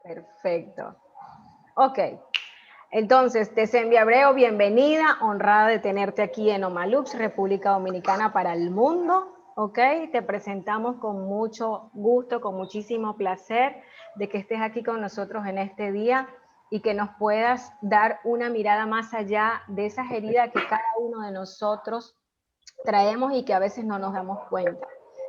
Perfecto. Ok. Entonces, Tesembi Abreu, bienvenida, honrada de tenerte aquí en Omalux, República Dominicana para el mundo, ¿ok? Te presentamos con mucho gusto, con muchísimo placer de que estés aquí con nosotros en este día y que nos puedas dar una mirada más allá de esas heridas que cada uno de nosotros traemos y que a veces no nos damos cuenta.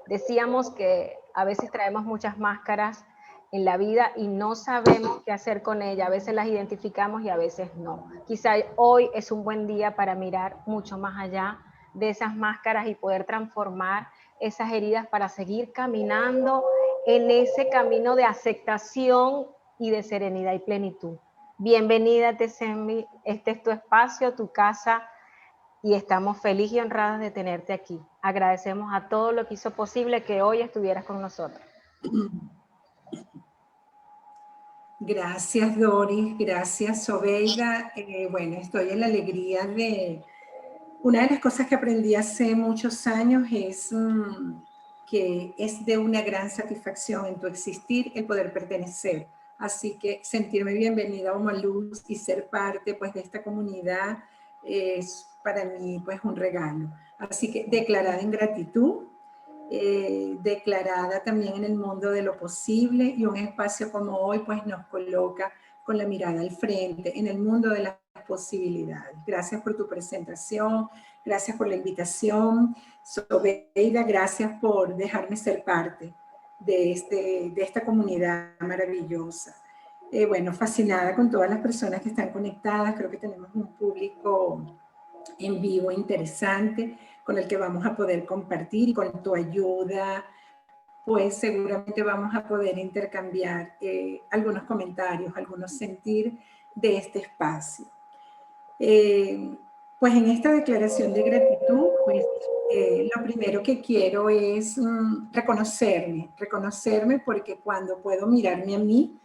Decíamos que a veces traemos muchas máscaras en la vida y no sabemos qué hacer con ellas. A veces las identificamos y a veces no. Quizá hoy es un buen día para mirar mucho más allá de esas máscaras y poder transformar esas heridas para seguir caminando en ese camino de aceptación y de serenidad y plenitud. Bienvenida, Tesembi. Este es tu espacio, tu casa, y estamos felices y honradas de tenerte aquí. Agradecemos a todo lo que hizo posible que hoy estuvieras con nosotros. Gracias, Doris. Gracias, Sobeida. Bueno, estoy en la alegría de... Una de las cosas que aprendí hace muchos años es que es de una gran satisfacción en tu existir el poder pertenecer. Así que sentirme bienvenida a Omaluz y ser parte pues, de esta comunidad es para mí pues, un regalo. Así que declarada en gratitud, declarada también en el mundo de lo posible, y un espacio como hoy pues nos coloca con la mirada al frente en el mundo de las posibilidades. Gracias por tu presentación, gracias por la invitación. Sobeida, gracias por dejarme ser parte de esta comunidad maravillosa. Bueno, fascinada con todas las personas que están conectadas. Creo que tenemos un público en vivo interesante con el que vamos a poder compartir, y con tu ayuda pues seguramente vamos a poder intercambiar algunos comentarios, algunos sentir de este espacio. Pues en esta declaración de gratitud, pues lo primero que quiero es reconocerme, porque cuando puedo mirarme a mí,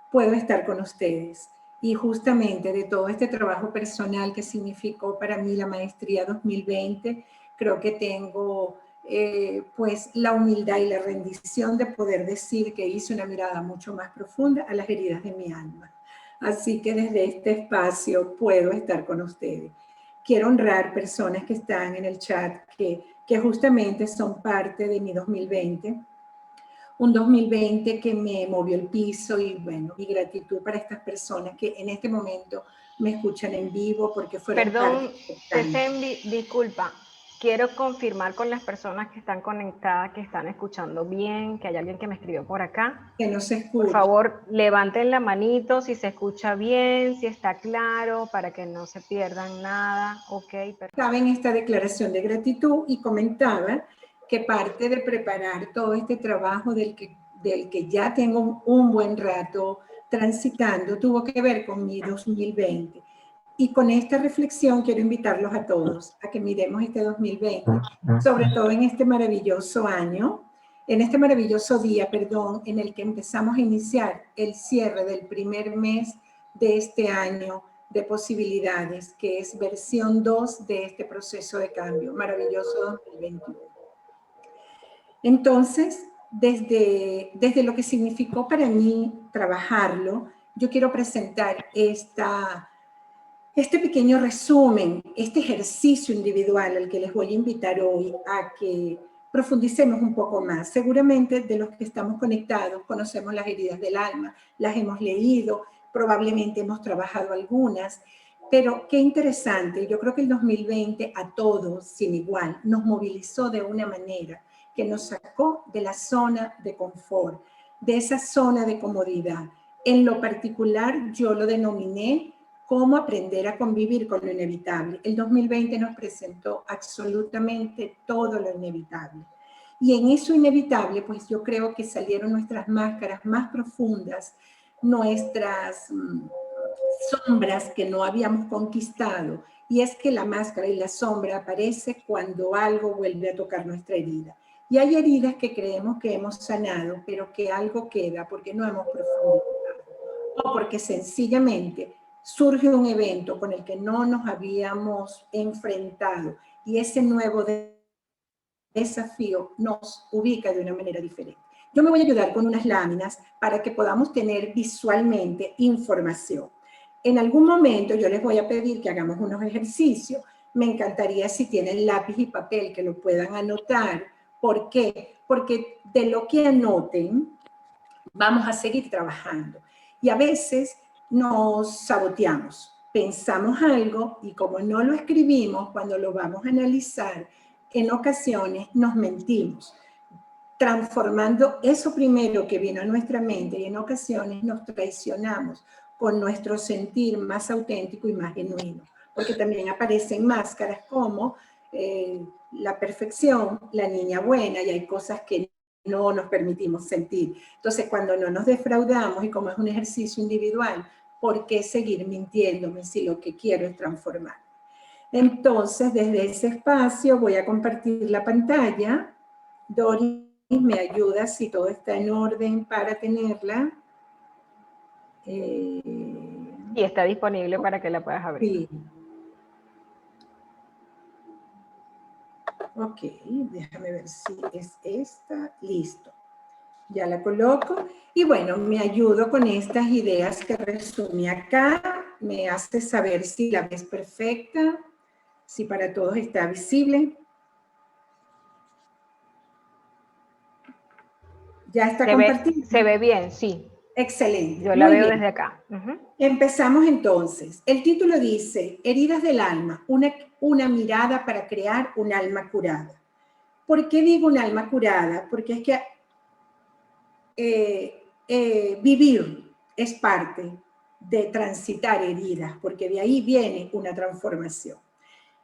puedo estar con ustedes. Y justamente de todo este trabajo personal que significó para mí la maestría 2020, creo que tengo pues la humildad y la rendición de poder decir que hice una mirada mucho más profunda a las heridas de mi alma. Así que desde este espacio puedo estar con ustedes. Quiero honrar personas que están en el chat que justamente son parte de mi 2020. Un 2020 que me movió el piso, y bueno, mi gratitud para estas personas que en este momento me escuchan en vivo porque fueron parte Perdón, importante. Tesembi, disculpa. Quiero confirmar con las personas que están conectadas, que están escuchando bien, que hay alguien que me escribió por acá. Que no se Por escucha. favor, levanten la manito si se escucha bien, si está claro, para que no se pierdan nada. Ok, perfecto. Estaba en esta declaración de gratitud y comentaba que parte de preparar todo este trabajo del que ya tengo un buen rato transitando tuvo que ver con mi 2020. Y con esta reflexión quiero invitarlos a todos a que miremos este 2020, sobre todo en este maravilloso año, en este maravilloso día, perdón, en el que empezamos a iniciar el cierre del primer mes de este año de posibilidades, que es versión 2 de este proceso de cambio, maravilloso 2021. Entonces, desde lo que significó para mí trabajarlo, yo quiero presentar este pequeño resumen, este ejercicio individual al que les voy a invitar hoy a que profundicemos un poco más. Seguramente de los que estamos conectados conocemos las heridas del alma, las hemos leído, probablemente hemos trabajado algunas, pero qué interesante. Yo creo que el 2020 a todos, sin igual, nos movilizó de una manera que nos sacó de la zona de confort, de esa zona de comodidad. En lo particular, yo lo denominé cómo aprender a convivir con lo inevitable. El 2020 nos presentó absolutamente todo lo inevitable. Y en eso inevitable, pues yo creo que salieron nuestras máscaras más profundas, nuestras sombras que no habíamos conquistado. Y es que la máscara y la sombra aparece cuando algo vuelve a tocar nuestra herida. Y hay heridas que creemos que hemos sanado, pero que algo queda porque no hemos profundizado. O porque sencillamente surge un evento con el que no nos habíamos enfrentado y ese nuevo desafío nos ubica de una manera diferente. Yo me voy a ayudar con unas láminas para que podamos tener visualmente información. En algún momento yo les voy a pedir que hagamos unos ejercicios. Me encantaría si tienen lápiz y papel que lo puedan anotar. ¿Por qué? Porque de lo que anoten vamos a seguir trabajando. Y a veces nos saboteamos, pensamos algo y como no lo escribimos, cuando lo vamos a analizar, en ocasiones nos mentimos, transformando eso primero que vino a nuestra mente, y en ocasiones nos traicionamos con nuestro sentir más auténtico y más genuino, porque también aparecen máscaras como la perfección, la niña buena, y hay cosas que no nos permitimos sentir. Entonces, cuando no nos defraudamos, y como es un ejercicio individual, ¿por qué seguir mintiéndome si lo que quiero es transformar? Entonces, desde ese espacio voy a compartir la pantalla. Doris me ayuda si todo está en orden para tenerla. Y está disponible para que la puedas abrir. Sí. Ok, déjame ver si es esta. Listo. Ya la coloco. Y bueno, me ayudo con estas ideas que resumí acá. Me hace saber si la ves perfecta, si para todos está visible. Ya está compartida. Se ve bien, sí. Excelente. Yo la veo desde acá. Empezamos entonces. El título dice, Heridas del alma, una mirada para crear un alma curada. ¿Por qué digo un alma curada? Porque es que vivir es parte de transitar heridas, porque de ahí viene una transformación.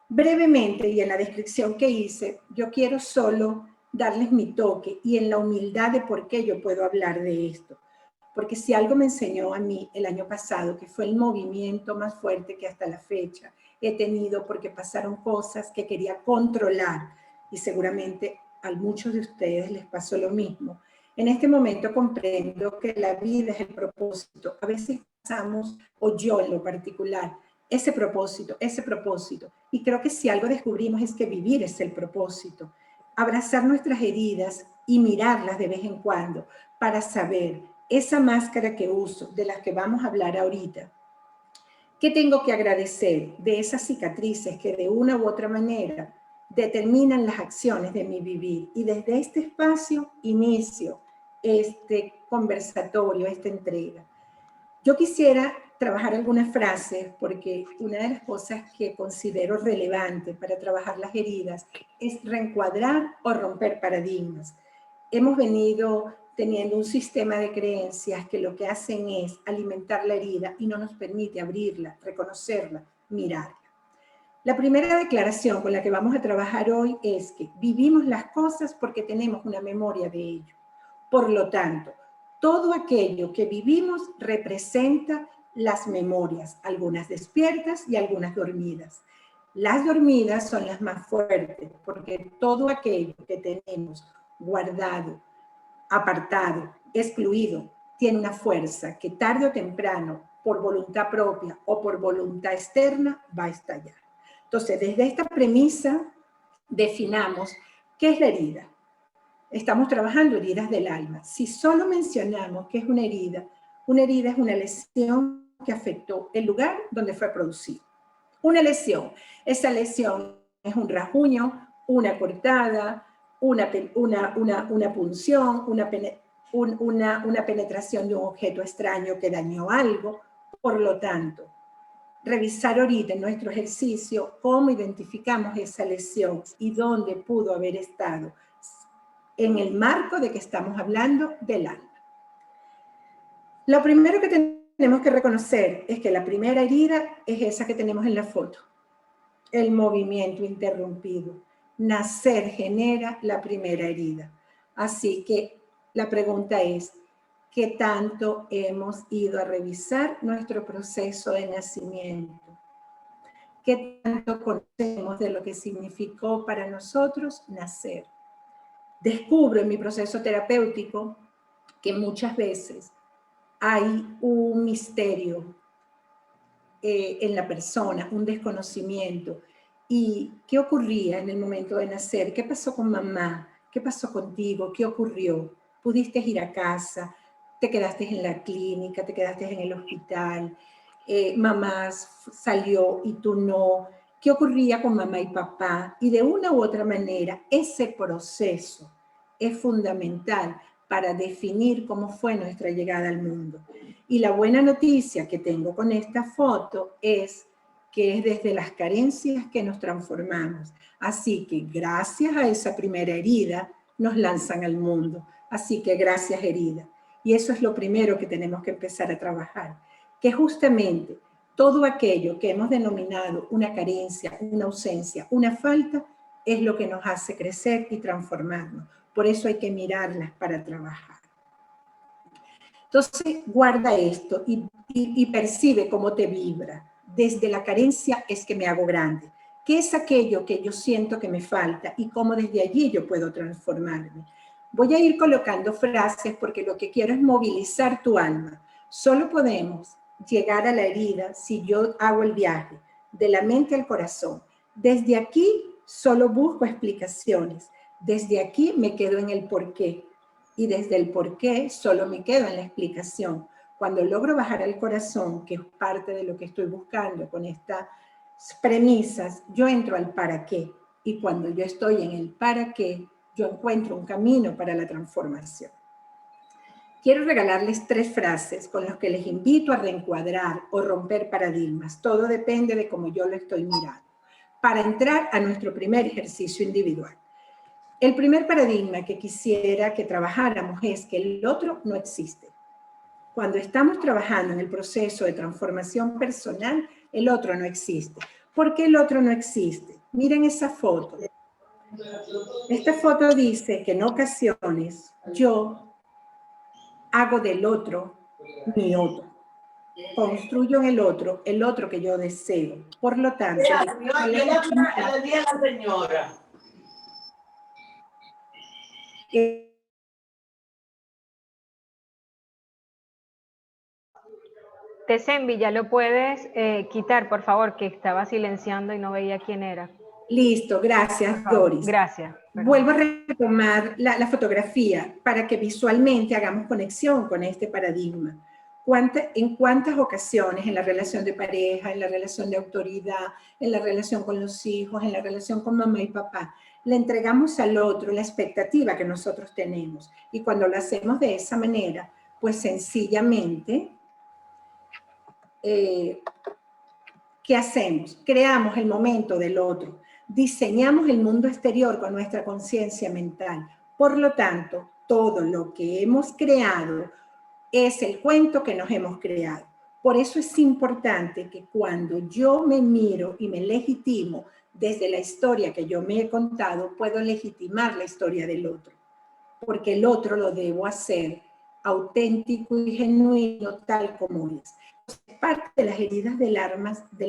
Brevemente, y en la descripción que hice, yo quiero solo darles mi toque y en la humildad de por qué yo puedo hablar de esto. Porque si algo me enseñó a mí el año pasado, que fue el movimiento más fuerte que hasta la fecha he tenido, porque pasaron cosas que quería controlar, y seguramente a muchos de ustedes les pasó lo mismo. En este momento comprendo que la vida es el propósito. A veces pasamos, o yo en lo particular, ese propósito. Y creo que si algo descubrimos es que vivir es el propósito. Abrazar nuestras heridas y mirarlas de vez en cuando para saber esa máscara que uso, de las que vamos a hablar ahorita. ¿Qué tengo que agradecer de esas cicatrices que de una u otra manera determinan las acciones de mi vivir? Y desde este espacio inicio este conversatorio, esta entrega. Yo quisiera trabajar algunas frases porque una de las cosas que considero relevante para trabajar las heridas es reencuadrar o romper paradigmas. Hemos venido teniendo un sistema de creencias que lo que hacen es alimentar la herida y no nos permite abrirla, reconocerla, mirarla. La primera declaración con la que vamos a trabajar hoy es que vivimos las cosas porque tenemos una memoria de ello. Por lo tanto, todo aquello que vivimos representa las memorias, algunas despiertas y algunas dormidas. Las dormidas son las más fuertes porque todo aquello que tenemos guardado, apartado, excluido, tiene una fuerza que tarde o temprano, por voluntad propia o por voluntad externa, va a estallar. Entonces, desde esta premisa, definamos qué es la herida. Estamos trabajando heridas del alma. Si solo mencionamos que es una herida es una lesión que afectó el lugar donde fue producido. Una lesión. Esa lesión es un rasguño, una cortada, una punción, una penetración de un objeto extraño que dañó algo. Por lo tanto, revisar ahorita en nuestro ejercicio cómo identificamos esa lesión y dónde pudo haber estado en el marco de que estamos hablando del alma. Lo primero que tenemos que reconocer es que la primera herida es esa que tenemos en la foto, el movimiento interrumpido. Nacer genera la primera herida. Así que la pregunta es, ¿qué tanto hemos ido a revisar nuestro proceso de nacimiento? ¿Qué tanto conocemos de lo que significó para nosotros nacer? Descubro en mi proceso terapéutico que muchas veces hay un misterio en la persona, un desconocimiento. ¿Y qué ocurría en el momento de nacer? ¿Qué pasó con mamá? ¿Qué pasó contigo? ¿Qué ocurrió? pudiste ir a casa, te quedaste en la clínica, te quedaste en el hospital, mamá salió y tú no. ¿Qué ocurría con mamá y papá? Y de una u otra manera, ese proceso es fundamental para definir cómo fue nuestra llegada al mundo. Y la buena noticia que tengo con esta foto es que es desde las carencias que nos transformamos. Así que gracias a esa primera herida nos lanzan al mundo. Así que gracias, herida. Y eso es lo primero que tenemos que empezar a trabajar, que justamente todo aquello que hemos denominado una carencia, una ausencia, una falta, es lo que nos hace crecer y transformarnos. Por eso hay que mirarlas para trabajar. Entonces, guarda esto y percibe cómo te vibra. Desde la carencia es que me hago grande. ¿Qué es aquello que yo siento que me falta y cómo desde allí yo puedo transformarme? Voy a ir colocando frases porque lo que quiero es movilizar tu alma. Solo podemos llegar a la herida si yo hago el viaje de la mente al corazón. Desde aquí solo busco explicaciones. Desde aquí me quedo en el porqué. Y desde el porqué solo me quedo en la explicación. Cuando logro bajar al corazón, que es parte de lo que estoy buscando con estas premisas, yo entro al para qué. Y cuando yo estoy en el para qué, yo encuentro un camino para la transformación. Quiero regalarles 3 frases con las que les invito a reencuadrar o romper paradigmas. Todo depende de cómo yo lo estoy mirando. Para entrar a nuestro primer ejercicio individual. El primer paradigma que quisiera que trabajáramos es que el otro no existe. Cuando estamos trabajando en el proceso de transformación personal, el otro no existe. ¿Por qué el otro no existe? Miren esa foto. Esta foto dice que en ocasiones yo hago del otro mi otro. Construyo en el otro que yo deseo. Por lo tanto, Tesembi, ya lo puedes quitar, por favor, que estaba silenciando y no veía quién era. Listo, gracias, Doris. Gracias. Perdón. Vuelvo a retomar la fotografía para que visualmente hagamos conexión con este paradigma. ¿En cuántas ocasiones en la relación de pareja, en la relación de autoridad, en la relación con los hijos, en la relación con mamá y papá, le entregamos al otro la expectativa que nosotros tenemos? Y cuando lo hacemos de esa manera, pues sencillamente, ¿qué hacemos? Creamos el momento del otro. Diseñamos el mundo exterior con nuestra conciencia mental. Por lo tanto, todo lo que hemos creado es el cuento que nos hemos creado. Por eso es importante que cuando yo me miro y me legitimo desde la historia que yo me he contado, puedo legitimar la historia del otro. Porque el otro lo debo hacer auténtico y genuino tal como es. Parte de las heridas del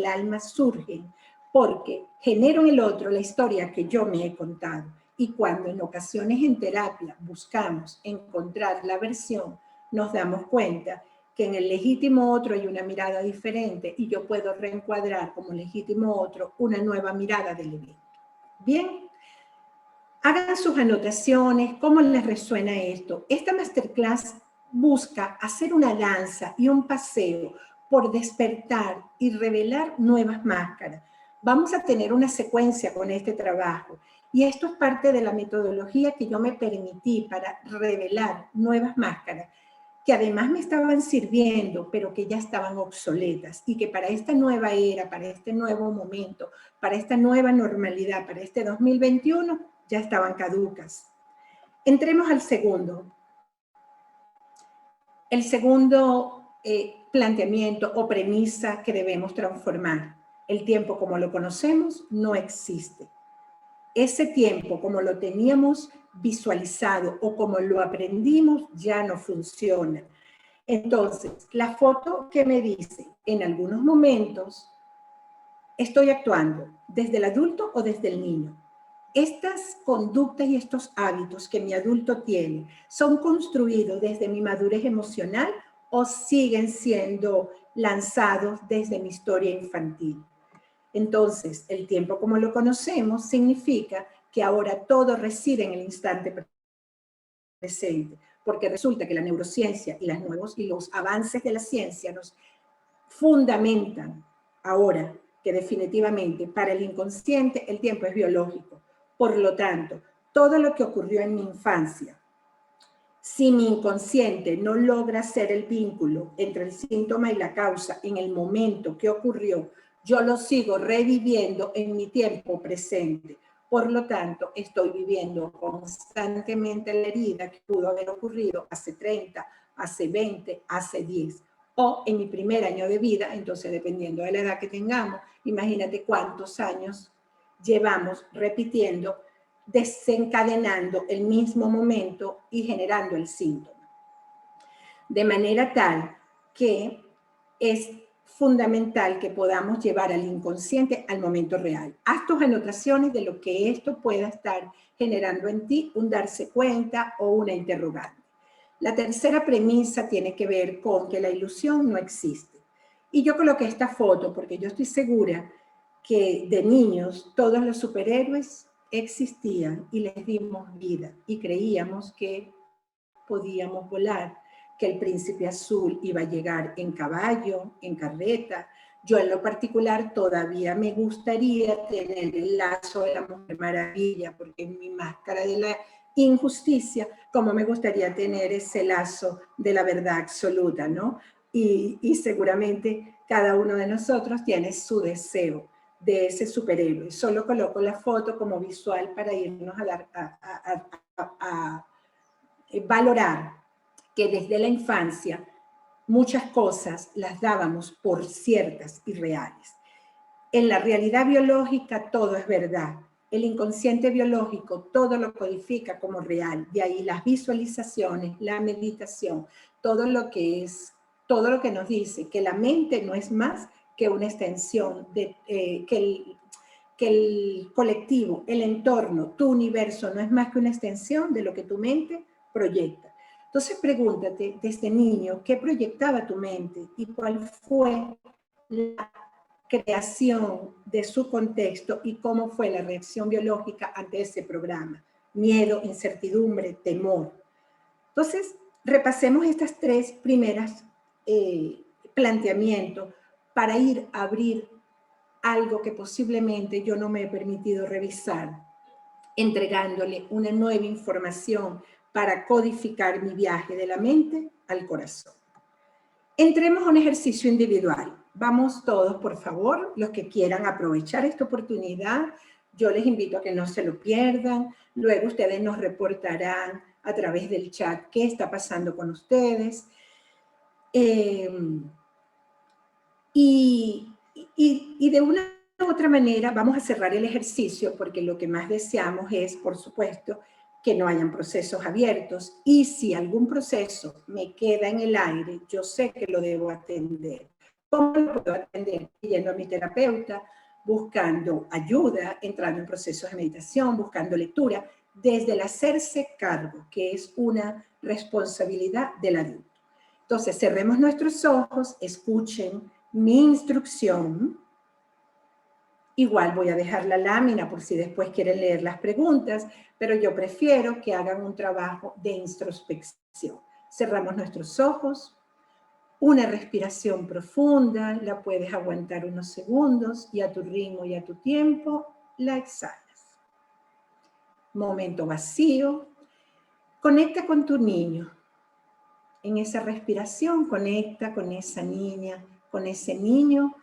alma surgen porque genero en el otro la historia que yo me he contado. Y cuando en ocasiones en terapia buscamos encontrar la versión, nos damos cuenta que en el legítimo otro hay una mirada diferente y yo puedo reencuadrar como legítimo otro una nueva mirada del evento. Bien, hagan sus anotaciones, cómo les resuena esto. Esta masterclass busca hacer una danza y un paseo por despertar y revelar nuevas máscaras. Vamos a tener una secuencia con este trabajo y esto es parte de la metodología que yo me permití para revelar nuevas máscaras que además me estaban sirviendo, pero que ya estaban obsoletas y que para esta nueva era, para este nuevo momento, para esta nueva normalidad, para este 2021, ya estaban caducas. Entremos al segundo. El segundo planteamiento o premisa que debemos transformar. El tiempo como lo conocemos no existe. Ese tiempo como lo teníamos visualizado o como lo aprendimos ya no funciona. Entonces, la foto que me dice, en algunos momentos estoy actuando desde el adulto o desde el niño. Estas conductas y estos hábitos que mi adulto tiene, ¿son construidos desde mi madurez emocional o siguen siendo lanzados desde mi historia infantil? Entonces, el tiempo como lo conocemos significa que ahora todo reside en el instante presente. porque resulta que la neurociencia y los avances de la ciencia nos fundamentan ahora que definitivamente para el inconsciente el tiempo es biológico. Por lo tanto, todo lo que ocurrió en mi infancia, si mi inconsciente no logra hacer el vínculo entre el síntoma y la causa en el momento que ocurrió, yo lo sigo reviviendo en mi tiempo presente. Por lo tanto, estoy viviendo constantemente la herida que pudo haber ocurrido hace 30, hace 20, hace 10. O en mi primer año de vida, entonces dependiendo de la edad que tengamos, imagínate cuántos años llevamos repitiendo, desencadenando el mismo momento y generando el síntoma. De manera tal que es fundamental que podamos llevar al inconsciente al momento real. Haz tus anotaciones de lo que esto pueda estar generando en ti, un darse cuenta o una interrogante. La tercera premisa tiene que ver con que la ilusión no existe. Y yo coloqué esta foto porque yo estoy segura que de niños todos los superhéroes existían y les dimos vida y creíamos que podíamos volar, que el príncipe azul iba a llegar en caballo, en carreta. Yo en lo particular todavía me gustaría tener el lazo de la Mujer Maravilla, porque en mi máscara de la injusticia, como me gustaría tener ese lazo de la verdad absoluta, ¿no? Y seguramente cada uno de nosotros tiene su deseo de ese superhéroe. Solo coloco la foto como visual para irnos a valorar que desde la infancia muchas cosas las dábamos por ciertas y reales. En la realidad biológica todo es verdad. El inconsciente biológico todo lo codifica como real. De ahí las visualizaciones, la meditación, todo lo que nos dice que la mente no es más que una extensión, que el colectivo, el entorno, tu universo no es más que una extensión de lo que tu mente proyecta. Entonces pregúntate desde niño qué proyectaba tu mente y cuál fue la creación de su contexto y cómo fue la reacción biológica ante ese programa. Miedo, incertidumbre, temor. Entonces, repasemos estas tres primeras planteamientos para ir a abrir algo que posiblemente yo no me he permitido revisar, entregándole una nueva información para codificar mi viaje de la mente al corazón. Entremos a un ejercicio individual. Vamos todos, por favor, los que quieran aprovechar esta oportunidad, yo les invito a que no se lo pierdan. Luego ustedes nos reportarán a través del chat qué está pasando con ustedes. Y de una u otra manera vamos a cerrar el ejercicio porque lo que más deseamos es, por supuesto, que no hayan procesos abiertos. Y si algún proceso me queda en el aire, yo sé que lo debo atender. ¿Cómo lo puedo atender? Yendo a mi terapeuta, buscando ayuda, entrando en procesos de meditación, buscando lectura, desde el hacerse cargo, que es una responsabilidad del adulto. Entonces, cerremos nuestros ojos, escuchen mi instrucción. Igual voy a dejar la lámina por si después quieren leer las preguntas, pero yo prefiero que hagan un trabajo de introspección. Cerramos nuestros ojos, una respiración profunda, la puedes aguantar unos segundos y a tu ritmo y a tu tiempo la exhalas. Momento vacío, conecta con tu niño. En esa respiración conecta con esa niña, con ese niño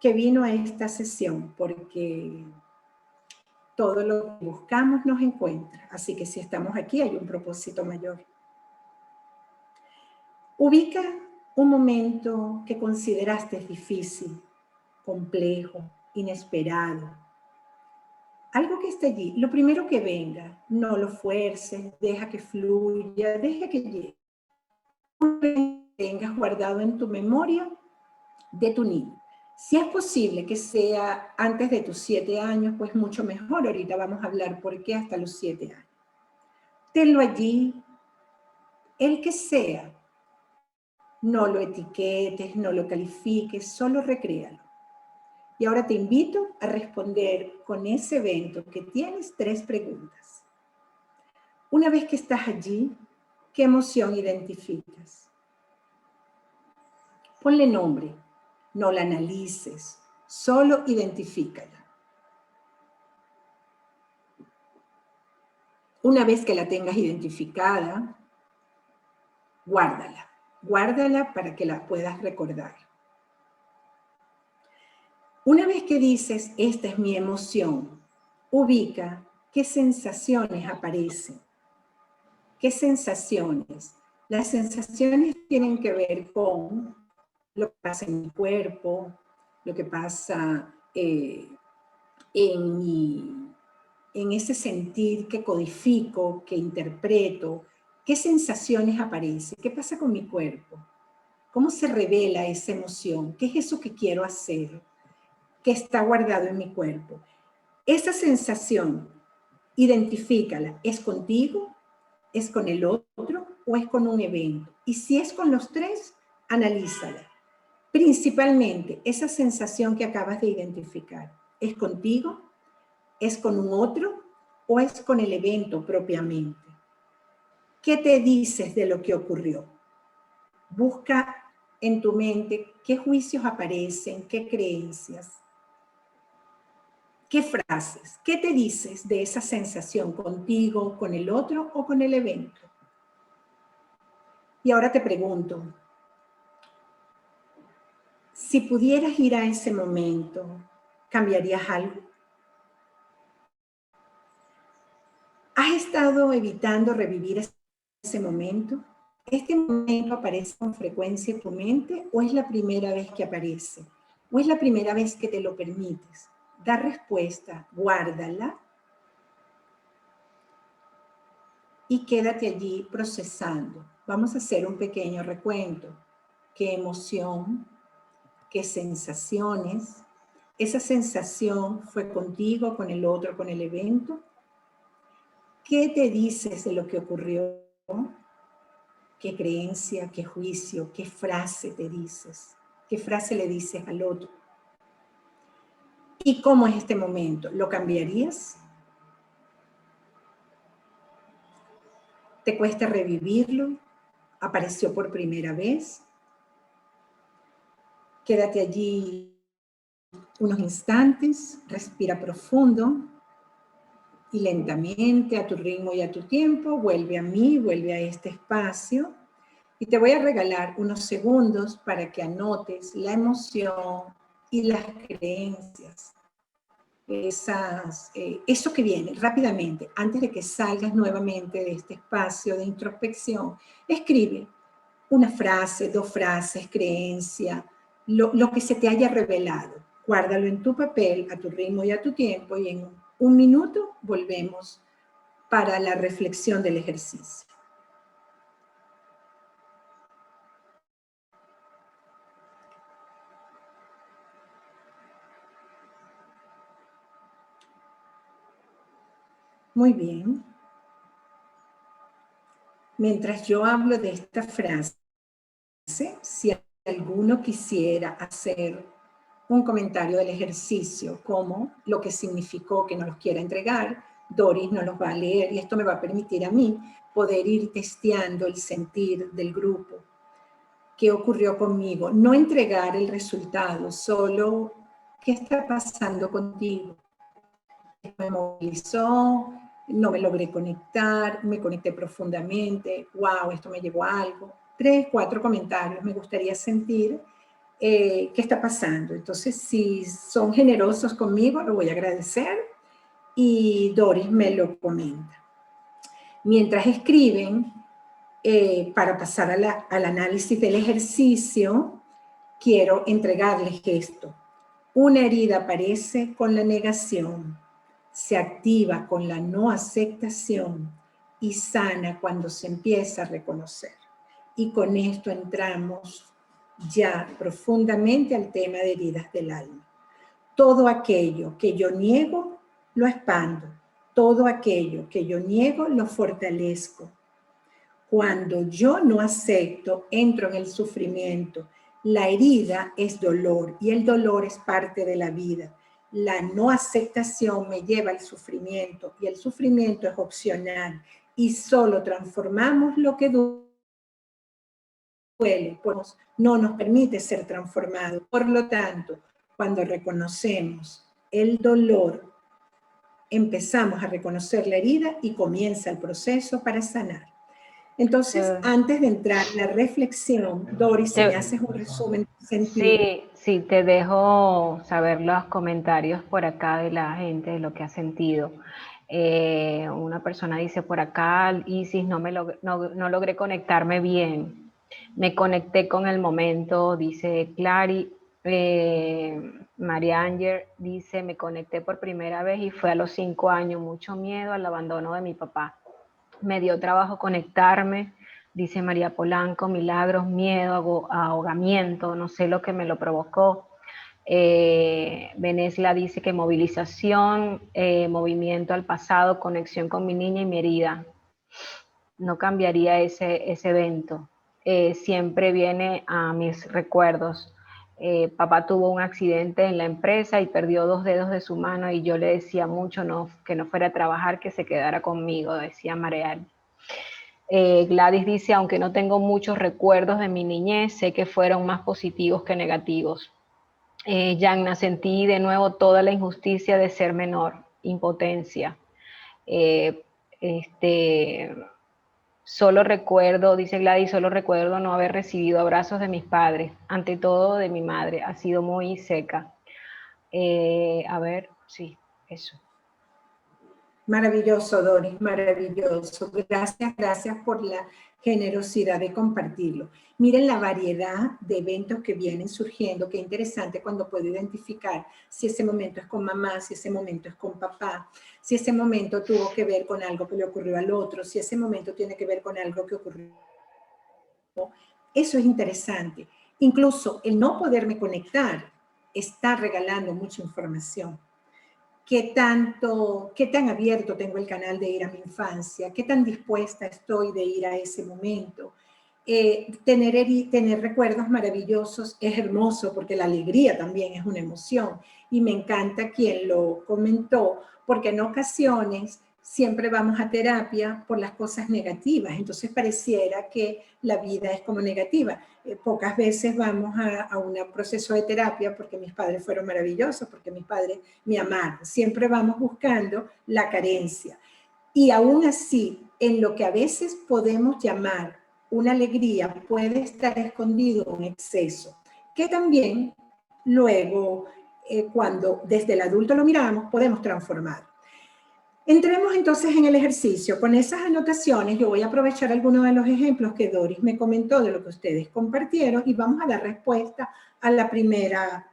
que vino a esta sesión, porque todo lo que buscamos nos encuentra. Así que si estamos aquí hay un propósito mayor. Ubica un momento que consideraste difícil, complejo, inesperado. Algo que esté allí, lo primero que venga, no lo fuerces, deja que fluya, deja que llegue. Tengas guardado en tu memoria de tu niño. Si es posible que sea antes de tus 7 años, pues mucho mejor. Ahorita vamos a hablar por qué hasta los 7 años. Tenlo allí, el que sea. No lo etiquetes, no lo califiques, solo recréalo. Y ahora te invito a responder con ese evento que tienes 3 preguntas. Una vez que estás allí, ¿Qué emoción identificas? Ponle nombre, no la analices, solo identifícala. Una vez que la tengas identificada, guárdala. Guárdala para que la puedas recordar. Una vez que dices, esta es mi emoción, ubica qué sensaciones aparecen. ¿Qué sensaciones? Las sensaciones tienen que ver con lo que pasa en mi cuerpo, lo que pasa en ese sentir que codifico, que interpreto. ¿Qué sensaciones aparecen? ¿Qué pasa con mi cuerpo? ¿Cómo se revela esa emoción? ¿Qué es eso que quiero hacer? ¿Qué está guardado en mi cuerpo? Esa sensación, identifícala. ¿Es contigo? ¿Es con el otro? ¿O es con un evento? Y si es con los tres, analízala. Principalmente, esa sensación que acabas de identificar, ¿es contigo? ¿Es con un otro? ¿O es con el evento propiamente? ¿Qué te dices de lo que ocurrió? Busca en tu mente qué juicios aparecen, qué creencias, qué frases, qué te dices de esa sensación contigo, con el otro o con el evento. Y ahora te pregunto, si pudieras ir a ese momento, ¿cambiarías algo? ¿Has estado evitando revivir ese momento? ¿Este momento aparece con frecuencia en tu mente o es la primera vez que aparece? ¿O es la primera vez que te lo permites? Da respuesta, guárdala y quédate allí procesando. Vamos a hacer un pequeño recuento. ¿Qué emoción? ¿Qué sensaciones? ¿Esa sensación fue contigo, con el otro, con el evento? ¿Qué te dices de lo que ocurrió? ¿Qué creencia, qué juicio, qué frase te dices? ¿Qué frase le dices al otro? ¿Y cómo es este momento? ¿Lo cambiarías? ¿Te cuesta revivirlo? ¿Apareció por primera vez? Quédate allí unos instantes, respira profundo y lentamente, a tu ritmo y a tu tiempo, vuelve a mí, vuelve a este espacio. Y te voy a regalar unos segundos para que anotes la emoción y las creencias. Eso que viene rápidamente, antes de que salgas nuevamente de este espacio de introspección, escribe una frase, dos frases, creencia, lo que se te haya revelado. Guárdalo en tu papel, a tu ritmo y a tu tiempo, y en un minuto volvemos para la reflexión del ejercicio. Muy bien. Mientras yo hablo de esta frase, si alguno quisiera hacer un comentario del ejercicio, como lo que significó que nos los quiera entregar, Doris nos los va a leer y esto me va a permitir a mí poder ir testeando el sentir del grupo. ¿Qué ocurrió conmigo? No entregar el resultado, solo ¿qué está pasando contigo? Me movilizó, no me logré conectar, me conecté profundamente, wow, esto me llevó a algo. 3, 4 comentarios, me gustaría sentir qué está pasando. Entonces, si son generosos conmigo, lo voy a agradecer y Doris me lo comenta. Mientras escriben, para pasar al análisis del ejercicio, quiero entregarles esto. Una herida aparece con la negación, se activa con la no aceptación y sana cuando se empieza a reconocer. Y con esto entramos ya profundamente al tema de heridas del alma. Todo aquello que yo niego, lo expando. Todo aquello que yo niego, lo fortalezco. Cuando yo no acepto, entro en el sufrimiento. La herida es dolor y el dolor es parte de la vida. La no aceptación me lleva al sufrimiento y el sufrimiento es opcional. y solo transformamos lo que duele, pues no nos permite ser transformado. Por lo tanto, cuando reconocemos el dolor, empezamos a reconocer la herida y comienza el proceso para sanar. Entonces, antes de entrar en la reflexión, Doris, si me haces un resumen sentido. Sí, te dejo saber los comentarios por acá de la gente, de lo que ha sentido. Una persona dice por acá, Isis, no logré conectarme bien. Me conecté con el momento, dice Clary. María Ángel dice, me conecté por primera vez y fue a los 5 años, mucho miedo al abandono de mi papá. Me dio trabajo conectarme, dice María Polanco, milagros, miedo, ahogamiento, no sé lo que me lo provocó. Venesla dice que movilización, movimiento al pasado, conexión con mi niña y mi herida. No cambiaría ese evento. Siempre viene a mis recuerdos. Papá tuvo un accidente en la empresa y perdió 2 dedos de su mano y yo le decía mucho que no fuera a trabajar, que se quedara conmigo, decía Mareal. Gladys dice, aunque no tengo muchos recuerdos de mi niñez, sé que fueron más positivos que negativos. Yanna, sentí de nuevo toda la injusticia de ser menor, impotencia. Solo recuerdo, dice Gladys, solo recuerdo no haber recibido abrazos de mis padres, ante todo de mi madre, ha sido muy seca. A ver, sí, eso. Maravilloso, Doris, maravilloso. Gracias por la generosidad de compartirlo. Miren la variedad de eventos que vienen surgiendo, qué interesante cuando puedo identificar si ese momento es con mamá, si ese momento es con papá, si ese momento tuvo que ver con algo que le ocurrió al otro, si ese momento tiene que ver con algo que ocurrió. Eso es interesante. Incluso el no poderme conectar está regalando mucha información. ¿Qué tan abierto tengo el canal de ir a mi infancia? ¿Qué tan dispuesta estoy de ir a ese momento? Tener recuerdos maravillosos es hermoso porque la alegría también es una emoción y me encanta quien lo comentó porque en ocasiones siempre vamos a terapia por las cosas negativas, entonces pareciera que la vida es como negativa. Pocas veces vamos a un proceso de terapia porque mis padres fueron maravillosos, porque mis padres me amaron. Siempre vamos buscando la carencia. Y aún así, en lo que a veces podemos llamar una alegría, puede estar escondido un exceso, que también luego, cuando desde el adulto lo miramos, podemos transformar. Entremos entonces en el ejercicio. Con esas anotaciones yo voy a aprovechar algunos de los ejemplos que Doris me comentó de lo que ustedes compartieron y vamos a dar respuesta a la primera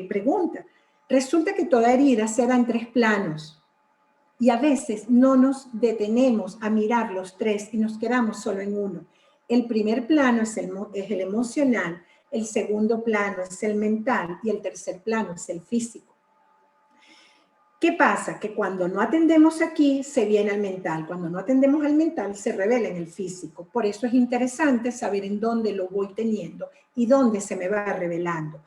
pregunta. Resulta que toda herida se da en 3 planos y a veces no nos detenemos a mirar los 3 y nos quedamos solo en uno. El primer plano es el emocional, el segundo plano es el mental y el tercer plano es el físico. ¿Qué pasa? Que cuando no atendemos aquí, se viene al mental. Cuando no atendemos al mental, se revela en el físico. Por eso es interesante saber en dónde lo voy teniendo y dónde se me va revelando.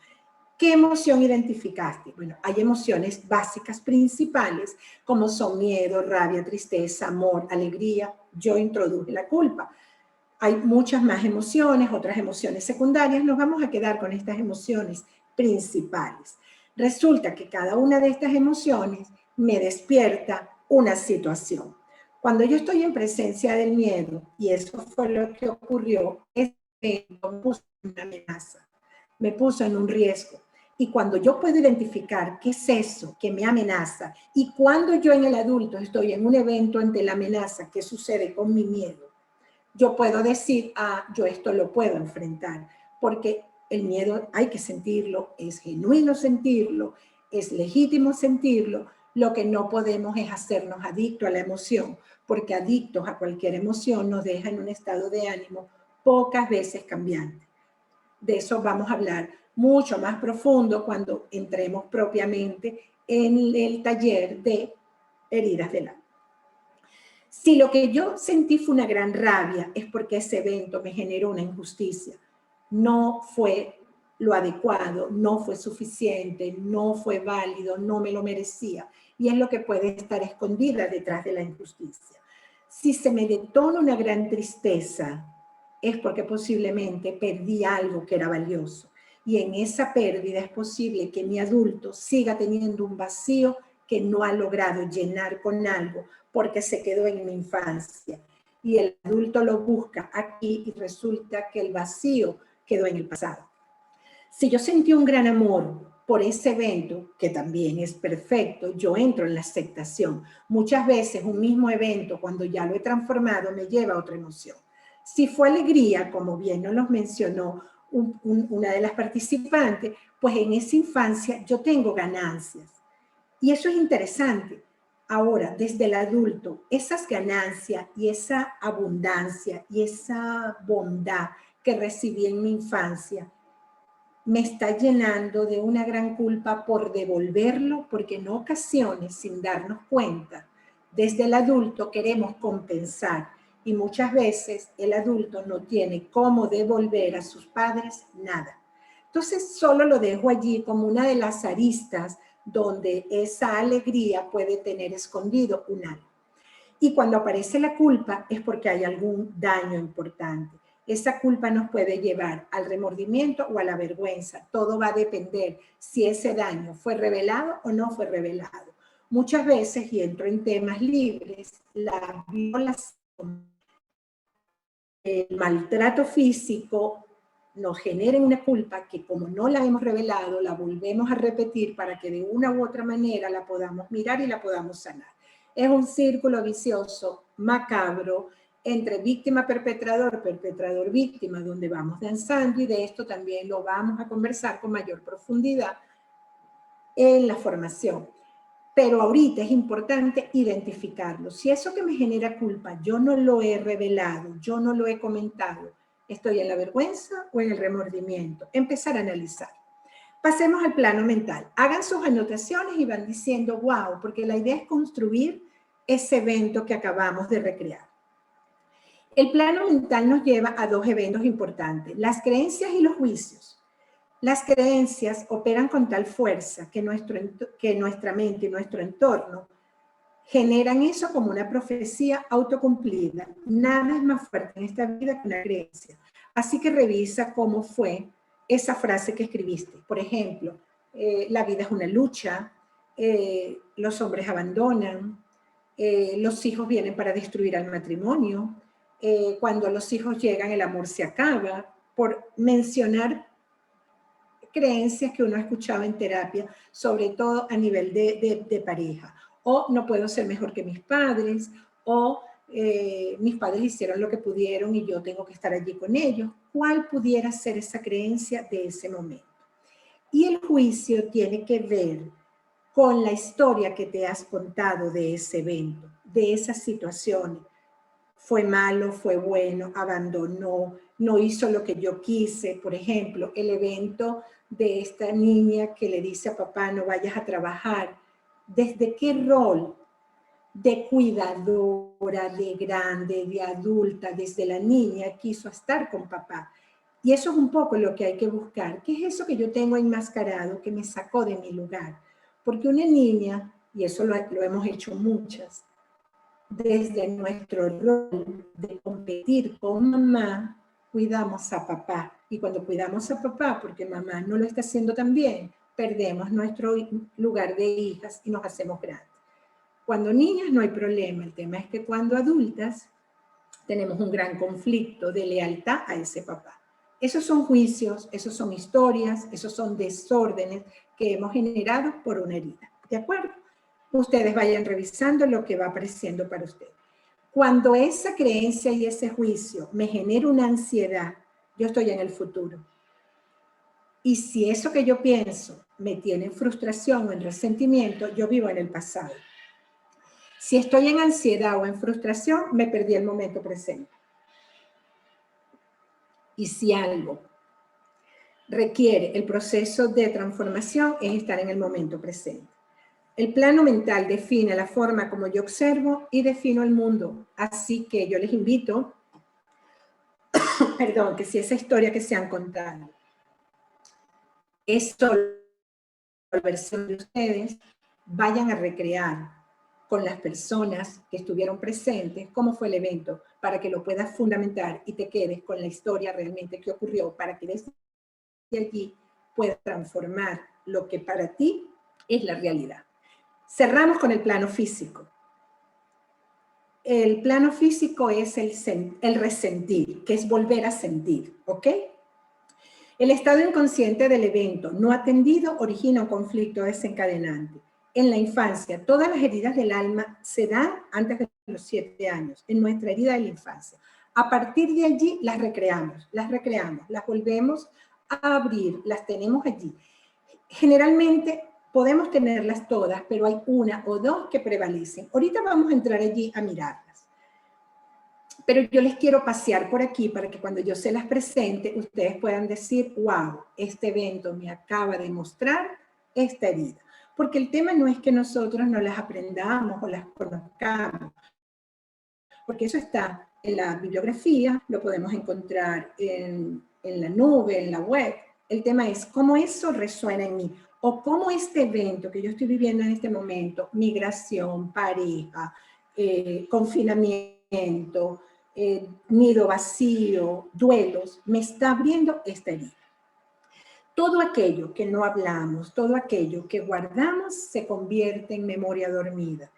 ¿Qué emoción identificaste? Bueno, hay emociones básicas principales, como son miedo, rabia, tristeza, amor, alegría. Yo introduje la culpa. Hay muchas más emociones, otras emociones secundarias. Nos vamos a quedar con estas emociones principales. Resulta que cada una de estas emociones me despierta una situación. Cuando yo estoy en presencia del miedo, y eso fue lo que ocurrió, me puso en una amenaza, me puso en un riesgo. Y cuando yo puedo identificar qué es eso que me amenaza, y cuando yo en el adulto estoy en un evento ante la amenaza, ¿qué sucede con mi miedo? Yo puedo decir, yo esto lo puedo enfrentar, porque el miedo hay que sentirlo, es genuino sentirlo, es legítimo sentirlo. Lo que no podemos es hacernos adictos a la emoción, porque adictos a cualquier emoción nos deja en un estado de ánimo pocas veces cambiante. De eso vamos a hablar mucho más profundo cuando entremos propiamente en el taller de heridas del alma. Si lo que yo sentí fue una gran rabia, es porque ese evento me generó una injusticia. No fue lo adecuado, no fue suficiente, no fue válido, no me lo merecía. Y es lo que puede estar escondida detrás de la injusticia. Si se me detona una gran tristeza, es porque posiblemente perdí algo que era valioso. Y en esa pérdida es posible que mi adulto siga teniendo un vacío que no ha logrado llenar con algo porque se quedó en mi infancia. Y el adulto lo busca aquí y resulta que el vacío quedó en el pasado. Si yo sentí un gran amor por ese evento, que también es perfecto, yo entro en la aceptación. Muchas veces un mismo evento, cuando ya lo he transformado, me lleva a otra emoción. Si fue alegría, como bien nos lo mencionó una de las participantes, pues en esa infancia yo tengo ganancias. Y eso es interesante. Ahora, desde el adulto, esas ganancias y esa abundancia y esa bondad que recibí en mi infancia, me está llenando de una gran culpa por devolverlo, porque en ocasiones, sin darnos cuenta, desde el adulto queremos compensar y muchas veces el adulto no tiene cómo devolver a sus padres nada. Entonces solo lo dejo allí como una de las aristas donde esa alegría puede tener escondido un algo. Y cuando aparece la culpa es porque hay algún daño importante. Esa culpa nos puede llevar al remordimiento o a la vergüenza. Todo va a depender si ese daño fue revelado o no fue revelado. Muchas veces, y entro en temas libres, la violación, el maltrato físico nos genera una culpa que como no la hemos revelado, la volvemos a repetir para que de una u otra manera la podamos mirar y la podamos sanar. Es un círculo vicioso, macabro, entre víctima-perpetrador, perpetrador-víctima, donde vamos danzando, y de esto también lo vamos a conversar con mayor profundidad en la formación. Pero ahorita es importante identificarlo. Si eso que me genera culpa yo no lo he revelado, yo no lo he comentado, ¿estoy en la vergüenza o en el remordimiento? Empezar a analizar. Pasemos al plano mental. Hagan sus anotaciones y van diciendo, wow, porque la idea es construir ese evento que acabamos de recrear. El plano mental nos lleva a dos eventos importantes, las creencias y los juicios. Las creencias operan con tal fuerza que nuestra mente y nuestro entorno generan eso como una profecía autocumplida. Nada es más fuerte en esta vida que una creencia. Así que revisa cómo fue esa frase que escribiste. Por ejemplo, la vida es una lucha, los hombres abandonan, los hijos vienen para destruir al matrimonio, cuando los hijos llegan el amor se acaba, por mencionar creencias que uno ha escuchado en terapia, sobre todo a nivel de pareja. O no puedo ser mejor que mis padres, o mis padres hicieron lo que pudieron y yo tengo que estar allí con ellos. ¿Cuál pudiera ser esa creencia de ese momento? Y el juicio tiene que ver con la historia que te has contado de ese evento, de esas situaciones. Fue malo, fue bueno, abandonó, no hizo lo que yo quise. Por ejemplo, el evento de esta niña que le dice a papá, no vayas a trabajar. ¿Desde qué rol de cuidadora, de grande, de adulta, desde la niña quiso estar con papá? Y eso es un poco lo que hay que buscar. ¿Qué es eso que yo tengo enmascarado que me sacó de mi lugar? Porque una niña, y eso lo hemos hecho muchas, desde nuestro rol de competir con mamá, cuidamos a papá. Y cuando cuidamos a papá, porque mamá no lo está haciendo tan bien, perdemos nuestro lugar de hijas y nos hacemos grandes. Cuando niñas no hay problema, el tema es que cuando adultas tenemos un gran conflicto de lealtad a ese papá. Esos son juicios, esos son historias, esos son desórdenes que hemos generado por una herida. ¿De acuerdo? Ustedes vayan revisando lo que va apareciendo para ustedes. Cuando esa creencia y ese juicio me genera una ansiedad, yo estoy en el futuro. Y si eso que yo pienso me tiene en frustración o en resentimiento, yo vivo en el pasado. Si estoy en ansiedad o en frustración, me perdí el momento presente. Y si algo requiere el proceso de transformación, es estar en el momento presente. El plano mental define la forma como yo observo y defino el mundo. Así que yo les invito, perdón, que si esa historia que se han contado es solo la versión de ustedes, vayan a recrear con las personas que estuvieron presentes, cómo fue el evento, para que lo puedas fundamentar y te quedes con la historia realmente que ocurrió, para que desde allí puedas transformar lo que para ti es la realidad. Cerramos con el plano físico. El plano físico es el resentir, que es volver a sentir, ¿ok? El estado inconsciente del evento no atendido origina un conflicto desencadenante. En la infancia, todas las heridas del alma se dan antes de los 7 años, en nuestra herida de la infancia. A partir de allí las recreamos, las volvemos a abrir, las tenemos allí. Generalmente podemos tenerlas todas, pero hay una o dos que prevalecen. Ahorita vamos a entrar allí a mirarlas. Pero yo les quiero pasear por aquí para que cuando yo se las presente, ustedes puedan decir, wow, este evento me acaba de mostrar esta herida. Porque el tema no es que nosotros no las aprendamos o las conozcamos, porque eso está en la bibliografía, lo podemos encontrar en la nube, en la web. El tema es cómo eso resuena en mí, o cómo este evento que yo estoy viviendo en este momento, migración, pareja, confinamiento, nido vacío, duelos, me está abriendo esta herida. Todo aquello que no hablamos, todo aquello que guardamos se convierte en memoria dormida.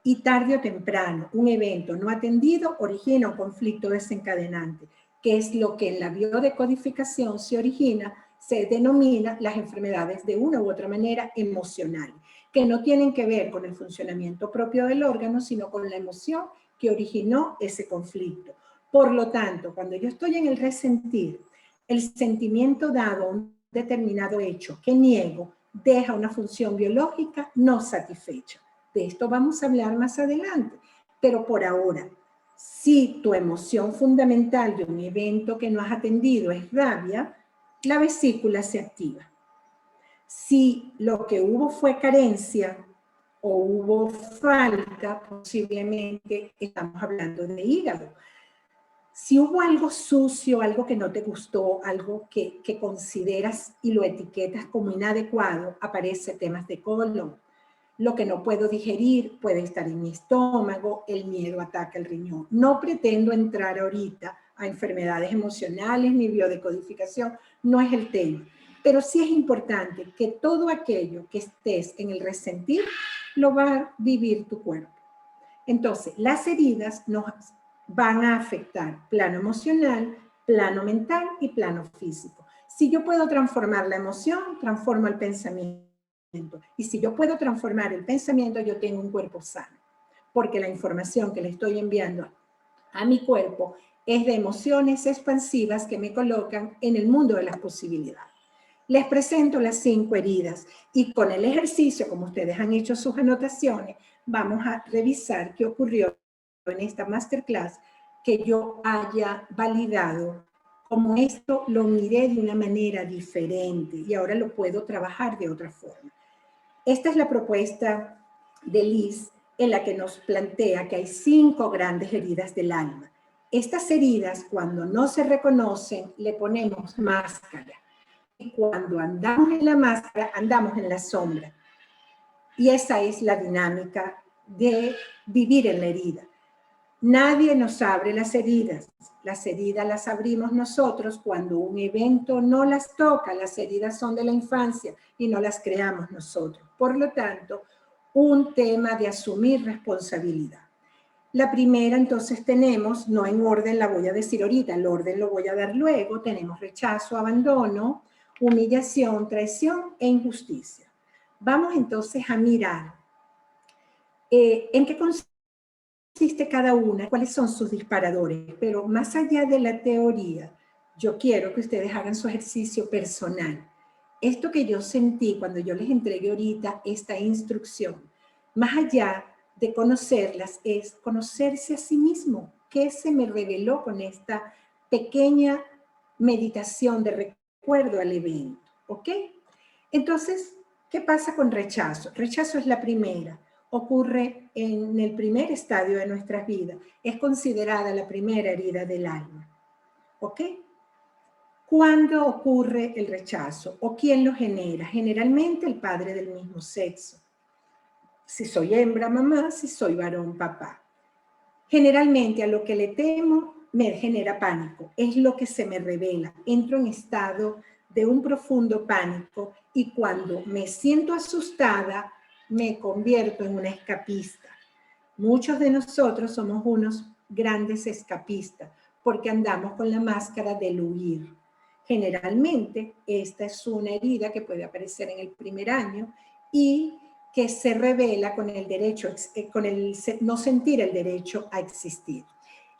Y tarde o temprano, un evento no atendido origina un conflicto desencadenante, que es lo que en la biodecodificación se origina, se denomina las enfermedades de una u otra manera emocionales, que no tienen que ver con el funcionamiento propio del órgano, sino con la emoción que originó ese conflicto. Por lo tanto, cuando yo estoy en el resentir, el sentimiento dado a un determinado hecho que niego deja una función biológica no satisfecha. De esto vamos a hablar más adelante, pero por ahora, si tu emoción fundamental de un evento que no has atendido es rabia, la vesícula se activa. Si lo que hubo fue carencia o hubo falta, posiblemente estamos hablando de hígado. Si hubo algo sucio, algo que no te gustó, algo que consideras y lo etiquetas como inadecuado, aparece temas de colon. Lo que no puedo digerir puede estar en mi estómago, el miedo ataca el riñón. No pretendo entrar ahorita a enfermedades emocionales ni biodecodificación, no es el tema. Pero sí es importante que todo aquello que estés en el resentir lo va a vivir tu cuerpo. Entonces, las heridas nos van a afectar plano emocional, plano mental y plano físico. Si yo puedo transformar la emoción, transformo el pensamiento. Y si yo puedo transformar el pensamiento, yo tengo un cuerpo sano. Porque la información que le estoy enviando a mi cuerpo es de emociones expansivas que me colocan en el mundo de las posibilidades. Les presento las 5 heridas y con el ejercicio, como ustedes han hecho sus anotaciones, vamos a revisar qué ocurrió en esta masterclass que yo haya validado como esto lo miré de una manera diferente y ahora lo puedo trabajar de otra forma. Esta es la propuesta de Liz en la que nos plantea que hay 5 grandes heridas del alma. Estas heridas, cuando no se reconocen, le ponemos máscara. Y cuando andamos en la máscara, andamos en la sombra. Y esa es la dinámica de vivir en la herida. Nadie nos abre las heridas las abrimos nosotros cuando un evento no las toca, las heridas son de la infancia y no las creamos nosotros. Por lo tanto, un tema de asumir responsabilidad. La primera entonces tenemos, no en orden la voy a decir ahorita, el orden lo voy a dar luego, tenemos rechazo, abandono, humillación, traición e injusticia. Vamos entonces a mirar en qué consiste cada una, cuáles son sus disparadores, pero más allá de la teoría, yo quiero que ustedes hagan su ejercicio personal. Esto que yo sentí cuando yo les entregué ahorita esta instrucción, más allá de conocerlas, es conocerse a sí mismo. ¿Qué se me reveló con esta pequeña meditación de recuerdo al evento? ¿Ok? Entonces, ¿qué pasa con rechazo? Rechazo es la primera. Ocurre en el primer estadio de nuestras vidas. Es considerada la primera herida del alma. ¿Ok? ¿Cuándo ocurre el rechazo? ¿O quién lo genera? Generalmente el padre del mismo sexo. Si soy hembra, mamá; si soy varón, papá. Generalmente a lo que le temo me genera pánico, es lo que se me revela. Entro en estado de un profundo pánico y cuando me siento asustada me convierto en una escapista. Muchos de nosotros somos unos grandes escapistas porque andamos con la máscara del huir. Generalmente esta es una herida que puede aparecer en el primer año y que se revela con el derecho, con el no sentir el derecho a existir.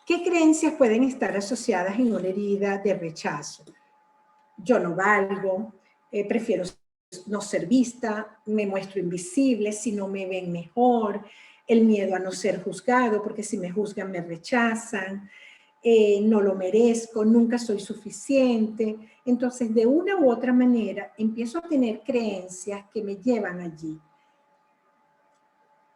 ¿Qué creencias pueden estar asociadas en una herida de rechazo? Yo no valgo, prefiero no ser vista, me muestro invisible, si no me ven mejor, el miedo a no ser juzgado, porque si me juzgan me rechazan, no lo merezco, nunca soy suficiente. Entonces, de una u otra manera, empiezo a tener creencias que me llevan allí.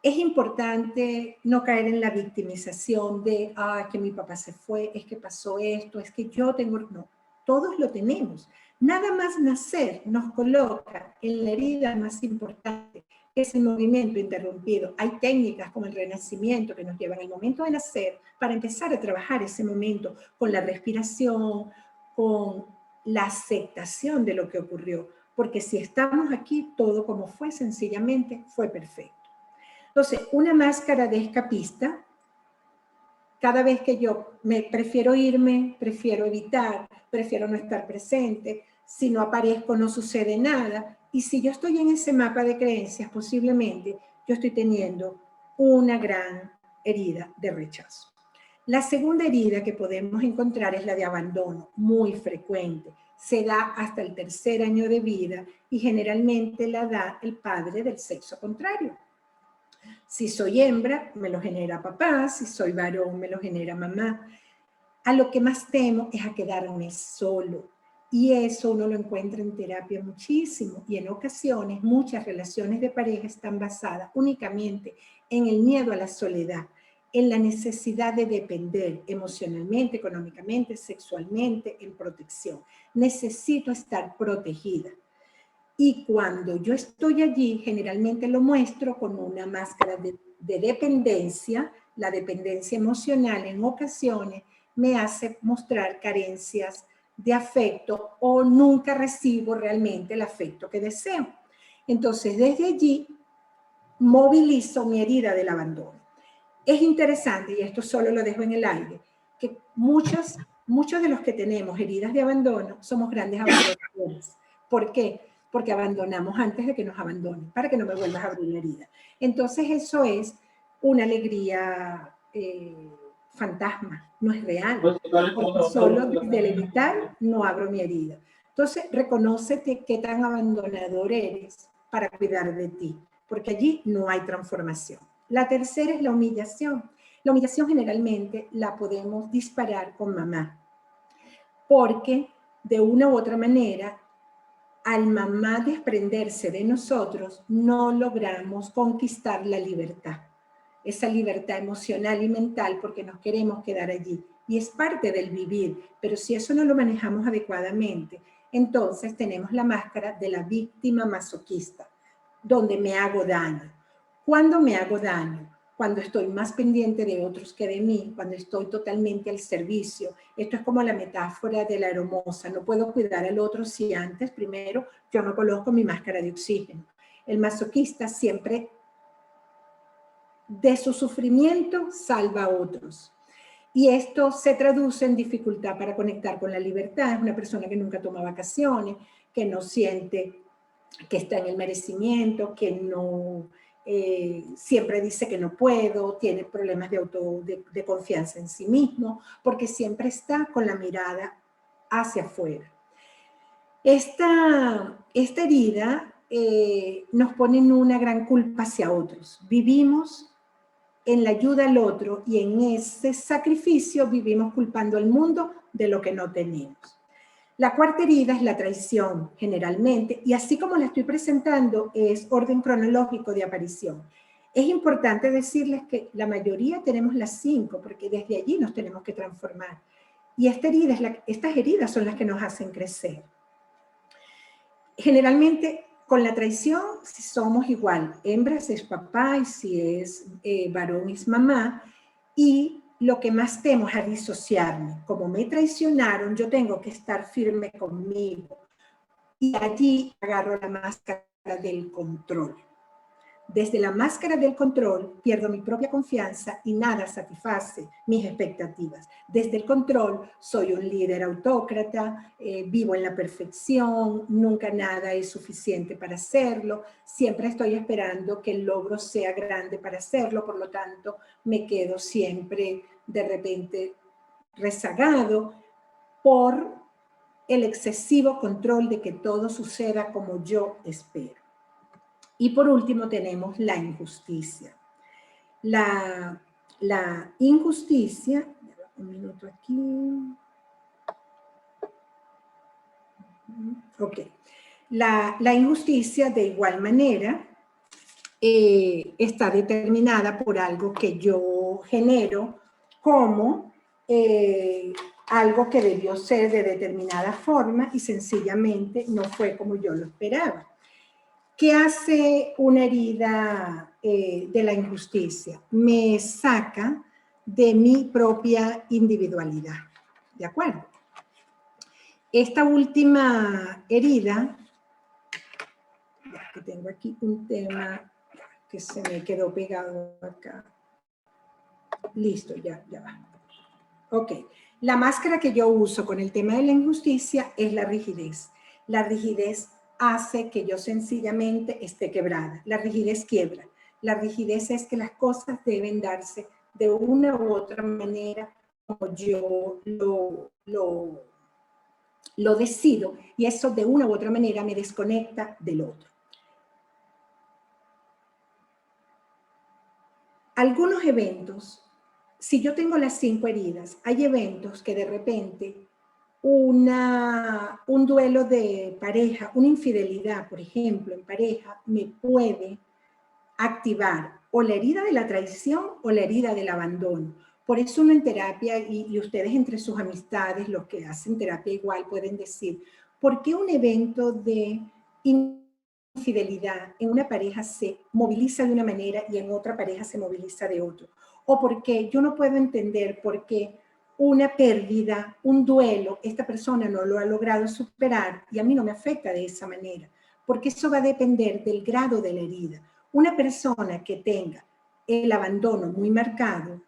Es importante no caer en la victimización de, que mi papá se fue, es que pasó esto, es que yo tengo... No, todos lo tenemos. Nada más nacer nos coloca en la herida más importante, que es el movimiento interrumpido. Hay técnicas como el renacimiento que nos llevan al momento de nacer para empezar a trabajar ese momento con la respiración, con la aceptación de lo que ocurrió. Porque si estamos aquí, todo como fue, sencillamente fue perfecto. Entonces, una máscara de escapista, cada vez que yo prefiero irme, prefiero evitar, prefiero no estar presente, si no aparezco no sucede nada, y si yo estoy en ese mapa de creencias, posiblemente yo estoy teniendo una gran herida de rechazo. La segunda herida que podemos encontrar es la de abandono, muy frecuente. Se da hasta el tercer año de vida y generalmente la da el padre del sexo contrario. Si soy hembra, me lo genera papá; si soy varón, me lo genera mamá. A lo que más temo es a quedarme solo. Y eso uno lo encuentra en terapia muchísimo. Y en ocasiones muchas relaciones de pareja están basadas únicamente en el miedo a la soledad, en la necesidad de depender emocionalmente, económicamente, sexualmente, en protección. Necesito estar protegida. Y cuando yo estoy allí, generalmente lo muestro con una máscara de dependencia. La dependencia emocional en ocasiones me hace mostrar carencias de afecto o nunca recibo realmente el afecto que deseo. Entonces, desde allí, movilizo mi herida del abandono. Es interesante, y esto solo lo dejo en el aire, que muchos de los que tenemos heridas de abandono somos grandes abandonadores. ¿Por qué? Porque abandonamos antes de que nos abandonen, para que no me vuelvas a abrir la herida. Entonces eso es una alegría fantasma, no es real, porque solo del evitar no abro mi herida. Entonces, reconócete qué tan abandonador eres para cuidar de ti, porque allí no hay transformación. La tercera es la humillación. La humillación generalmente la podemos disparar con mamá, porque de una u otra manera, al mamá desprenderse de nosotros, no logramos conquistar la libertad. Esa libertad emocional y mental, porque nos queremos quedar allí. Y es parte del vivir, pero si eso no lo manejamos adecuadamente, entonces tenemos la máscara de la víctima masoquista, donde me hago daño. ¿Cuándo me hago daño? Cuando estoy más pendiente de otros que de mí, cuando estoy totalmente al servicio. Esto es como la metáfora de la aeromoza. No puedo cuidar al otro si antes, primero, yo no coloco mi máscara de oxígeno. El masoquista siempre de su sufrimiento salva a otros. Y esto se traduce en dificultad para conectar con la libertad. Es una persona que nunca toma vacaciones, que no siente que está en el merecimiento, que no siempre dice que no puedo, tiene problemas de confianza en sí mismo, porque siempre está con la mirada hacia afuera. Esta herida nos pone en una gran culpa hacia otros. Vivimos en la ayuda al otro y en ese sacrificio vivimos culpando al mundo de lo que no tenemos. La cuarta herida es la traición, generalmente, y así como la estoy presentando, es orden cronológico de aparición. Es importante decirles que la mayoría tenemos las 5, porque desde allí nos tenemos que transformar. Y estas heridas son las que nos hacen crecer. Generalmente Con la traición si somos igual, hembras es papá y si es varón es mamá, y lo que más temo es a disociarme. Como me traicionaron, yo tengo que estar firme conmigo, y allí agarro la máscara del control. Desde la máscara del control pierdo mi propia confianza y nada satisface mis expectativas. Desde el control soy un líder autócrata, vivo en la perfección, nunca nada es suficiente para hacerlo, siempre estoy esperando que el logro sea grande para hacerlo, por lo tanto me quedo siempre de repente rezagado por el excesivo control de que todo suceda como yo espero. Y por último tenemos la injusticia. La injusticia, un minuto aquí. Ok. La injusticia de igual manera está determinada por algo que yo genero como algo que debió ser de determinada forma y sencillamente no fue como yo lo esperaba. ¿Qué hace una herida de la injusticia? Me saca de mi propia individualidad, ¿de acuerdo? Esta última herida, ya que tengo aquí un tema que se me quedó pegado acá. Listo, ya va. Ok, la máscara que yo uso con el tema de la injusticia es la rigidez. La rigidez hace que yo sencillamente esté quebrada. La rigidez quiebra. La rigidez es que las cosas deben darse de una u otra manera como yo lo decido, y eso de una u otra manera me desconecta del otro. Algunos eventos, si yo tengo las 5 heridas, hay eventos que de repente un duelo de pareja, una infidelidad, por ejemplo, en pareja, me puede activar o la herida de la traición o la herida del abandono. Por eso uno en terapia, y ustedes entre sus amistades, los que hacen terapia igual, pueden decir, ¿por qué un evento de infidelidad en una pareja se moviliza de una manera y en otra pareja se moviliza de otro? O porque yo no puedo entender por qué una pérdida, un duelo, esta persona no lo ha logrado superar y a mí no me afecta de esa manera, porque eso va a depender del grado de la herida. Una persona que tenga el abandono muy marcado,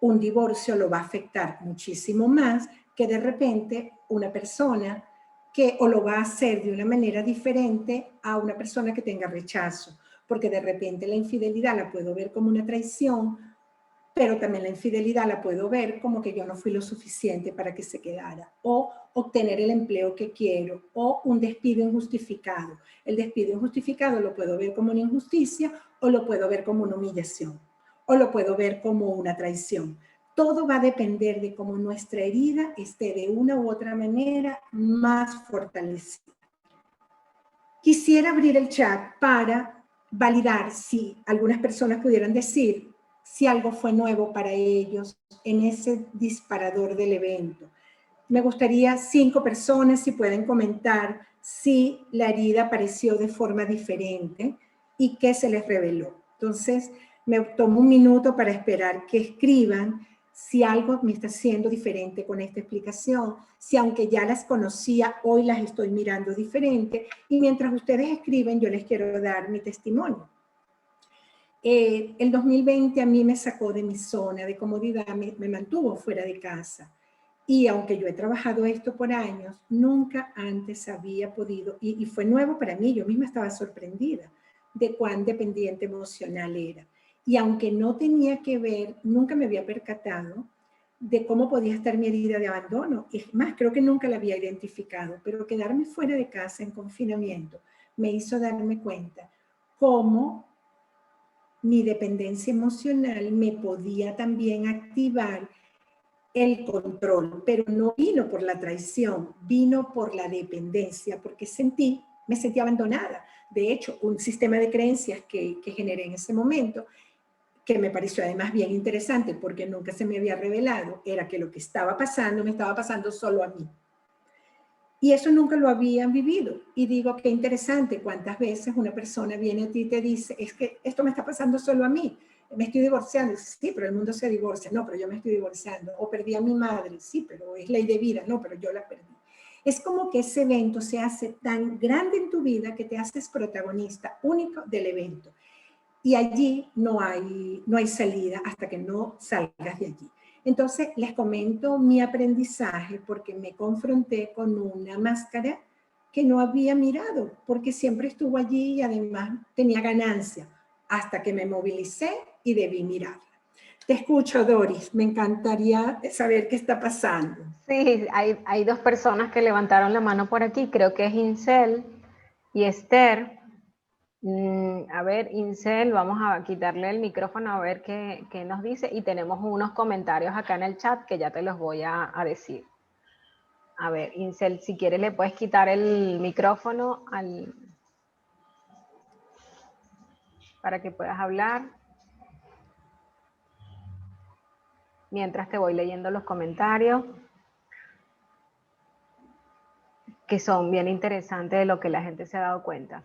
un divorcio lo va a afectar muchísimo más que de repente una persona que o lo va a hacer de una manera diferente a una persona que tenga rechazo, porque de repente la infidelidad la puedo ver como una traición, pero también la infidelidad la puedo ver como que yo no fui lo suficiente para que se quedara, o obtener el empleo que quiero, o un despido injustificado. El despido injustificado lo puedo ver como una injusticia, o lo puedo ver como una humillación, o lo puedo ver como una traición. Todo va a depender de cómo nuestra herida esté de una u otra manera más fortalecida. Quisiera abrir el chat para validar si algunas personas pudieran decir si algo fue nuevo para ellos en ese disparador del evento. Me gustaría 5 personas si pueden comentar si la herida apareció de forma diferente y qué se les reveló. Entonces, me tomo un minuto para esperar que escriban si algo me está haciendo diferente con esta explicación, si aunque ya las conocía, hoy las estoy mirando diferente, y mientras ustedes escriben, yo les quiero dar mi testimonio. El 2020 a mí me sacó de mi zona de comodidad, me mantuvo fuera de casa. Y aunque yo he trabajado esto por años, nunca antes había podido, y fue nuevo para mí, yo misma estaba sorprendida de cuán dependiente emocional era. Y aunque no tenía que ver, nunca me había percatado de cómo podía estar mi herida de abandono. Es más, creo que nunca la había identificado, pero quedarme fuera de casa en confinamiento me hizo darme cuenta cómo mi dependencia emocional me podía también activar el control, pero no vino por la traición, vino por la dependencia, porque me sentí abandonada. De hecho, un sistema de creencias que generé en ese momento, que me pareció además bien interesante porque nunca se me había revelado, era que lo que estaba pasando me estaba pasando solo a mí. Y eso nunca lo habían vivido. Y digo, qué interesante, cuántas veces una persona viene a ti y te dice, es que esto me está pasando solo a mí, me estoy divorciando. Sí, pero el mundo se divorcia. No, pero yo me estoy divorciando. O perdí a mi madre. Sí, pero es ley de vida. No, pero yo la perdí. Es como que ese evento se hace tan grande en tu vida que te haces protagonista único del evento. Y allí no hay salida hasta que no salgas de allí. Entonces, les comento mi aprendizaje porque me confronté con una máscara que no había mirado, porque siempre estuvo allí y además tenía ganancia, hasta que me movilicé y debí mirarla. Te escucho, Doris. Me encantaría saber qué está pasando. Sí, hay dos personas que levantaron la mano por aquí, creo que es Incel y Esther. A ver, Incel, vamos a quitarle el micrófono a ver qué nos dice, y tenemos unos comentarios acá en el chat que ya te los voy a decir. A ver, Incel, si quieres le puedes quitar el micrófono para que puedas hablar, mientras te voy leyendo los comentarios, que son bien interesantes de lo que la gente se ha dado cuenta.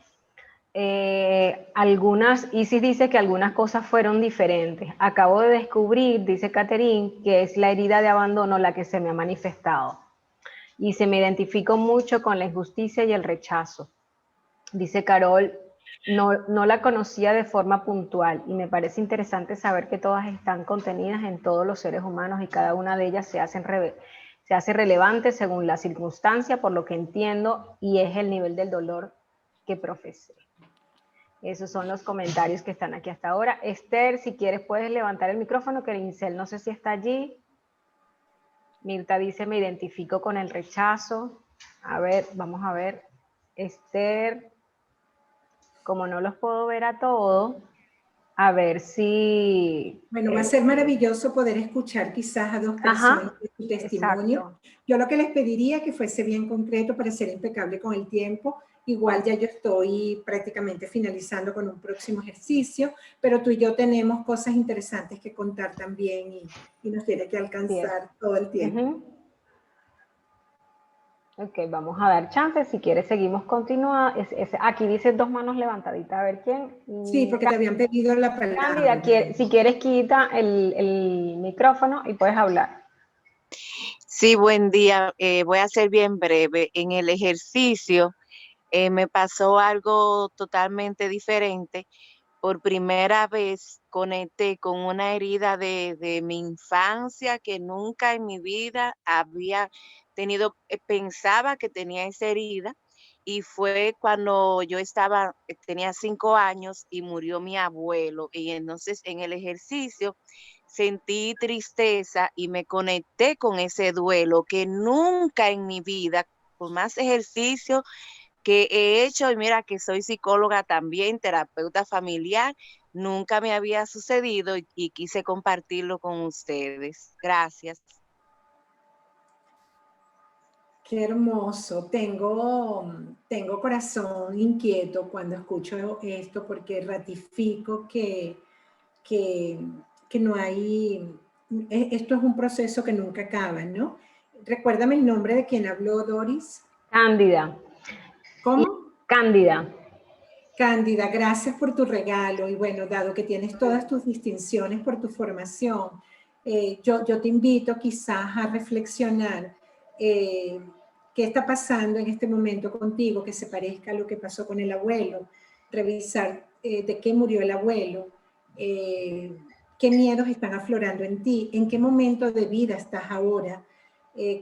Isis dice que algunas cosas fueron diferentes. Acabo de descubrir, dice Catherine, que es la herida de abandono la que se me ha manifestado. Y se me identificó mucho con la injusticia y el rechazo. Dice Carol, no la conocía de forma puntual y me parece interesante saber que todas están contenidas en todos los seres humanos y cada una de ellas se hace relevante según la circunstancia, por lo que entiendo, y es el nivel del dolor que profesé. Esos son los comentarios que están aquí hasta ahora. Esther, si quieres puedes levantar el micrófono, que el Incel no sé si está allí. Mirta dice, me identifico con el rechazo. A ver, vamos a ver. Esther, como no los puedo ver a todos, a ver si... Bueno, va a ser maravilloso poder escuchar quizás a dos personas de su testimonio. Exacto. Yo lo que les pediría es que fuese bien concreto para ser impecable con el tiempo. Igual ya yo estoy prácticamente finalizando con un próximo ejercicio, pero tú y yo tenemos cosas interesantes que contar también y nos tiene que alcanzar todo el tiempo. Ok, vamos a dar chance. Si quieres seguimos continuando. Aquí dice dos manos levantaditas. A ver quién. Sí, porque te habían pedido la palabra. Cándida, si quieres quita el micrófono y puedes hablar. Sí, buen día. Voy a ser bien breve. En el ejercicio me pasó algo totalmente diferente. Por primera vez conecté con una herida de mi infancia que nunca en mi vida había tenido, pensaba que tenía esa herida, y fue cuando yo tenía 5 años y murió mi abuelo, y entonces en el ejercicio sentí tristeza y me conecté con ese duelo que nunca en mi vida, por más ejercicio que he hecho, y mira que soy psicóloga también, terapeuta familiar, nunca me había sucedido y quise compartirlo con ustedes. Gracias. Qué hermoso. Tengo corazón inquieto cuando escucho esto porque ratifico que no hay, esto es un proceso que nunca acaba, ¿no? Recuérdame el nombre de quien habló, Doris. Cándida. ¿Cómo? Cándida. Cándida, gracias por tu regalo y bueno, dado que tienes todas tus distinciones por tu formación, yo te invito quizás a reflexionar qué está pasando en este momento contigo que se parezca a lo que pasó con el abuelo, revisar de qué murió el abuelo, qué miedos están aflorando en ti, en qué momento de vida estás ahora,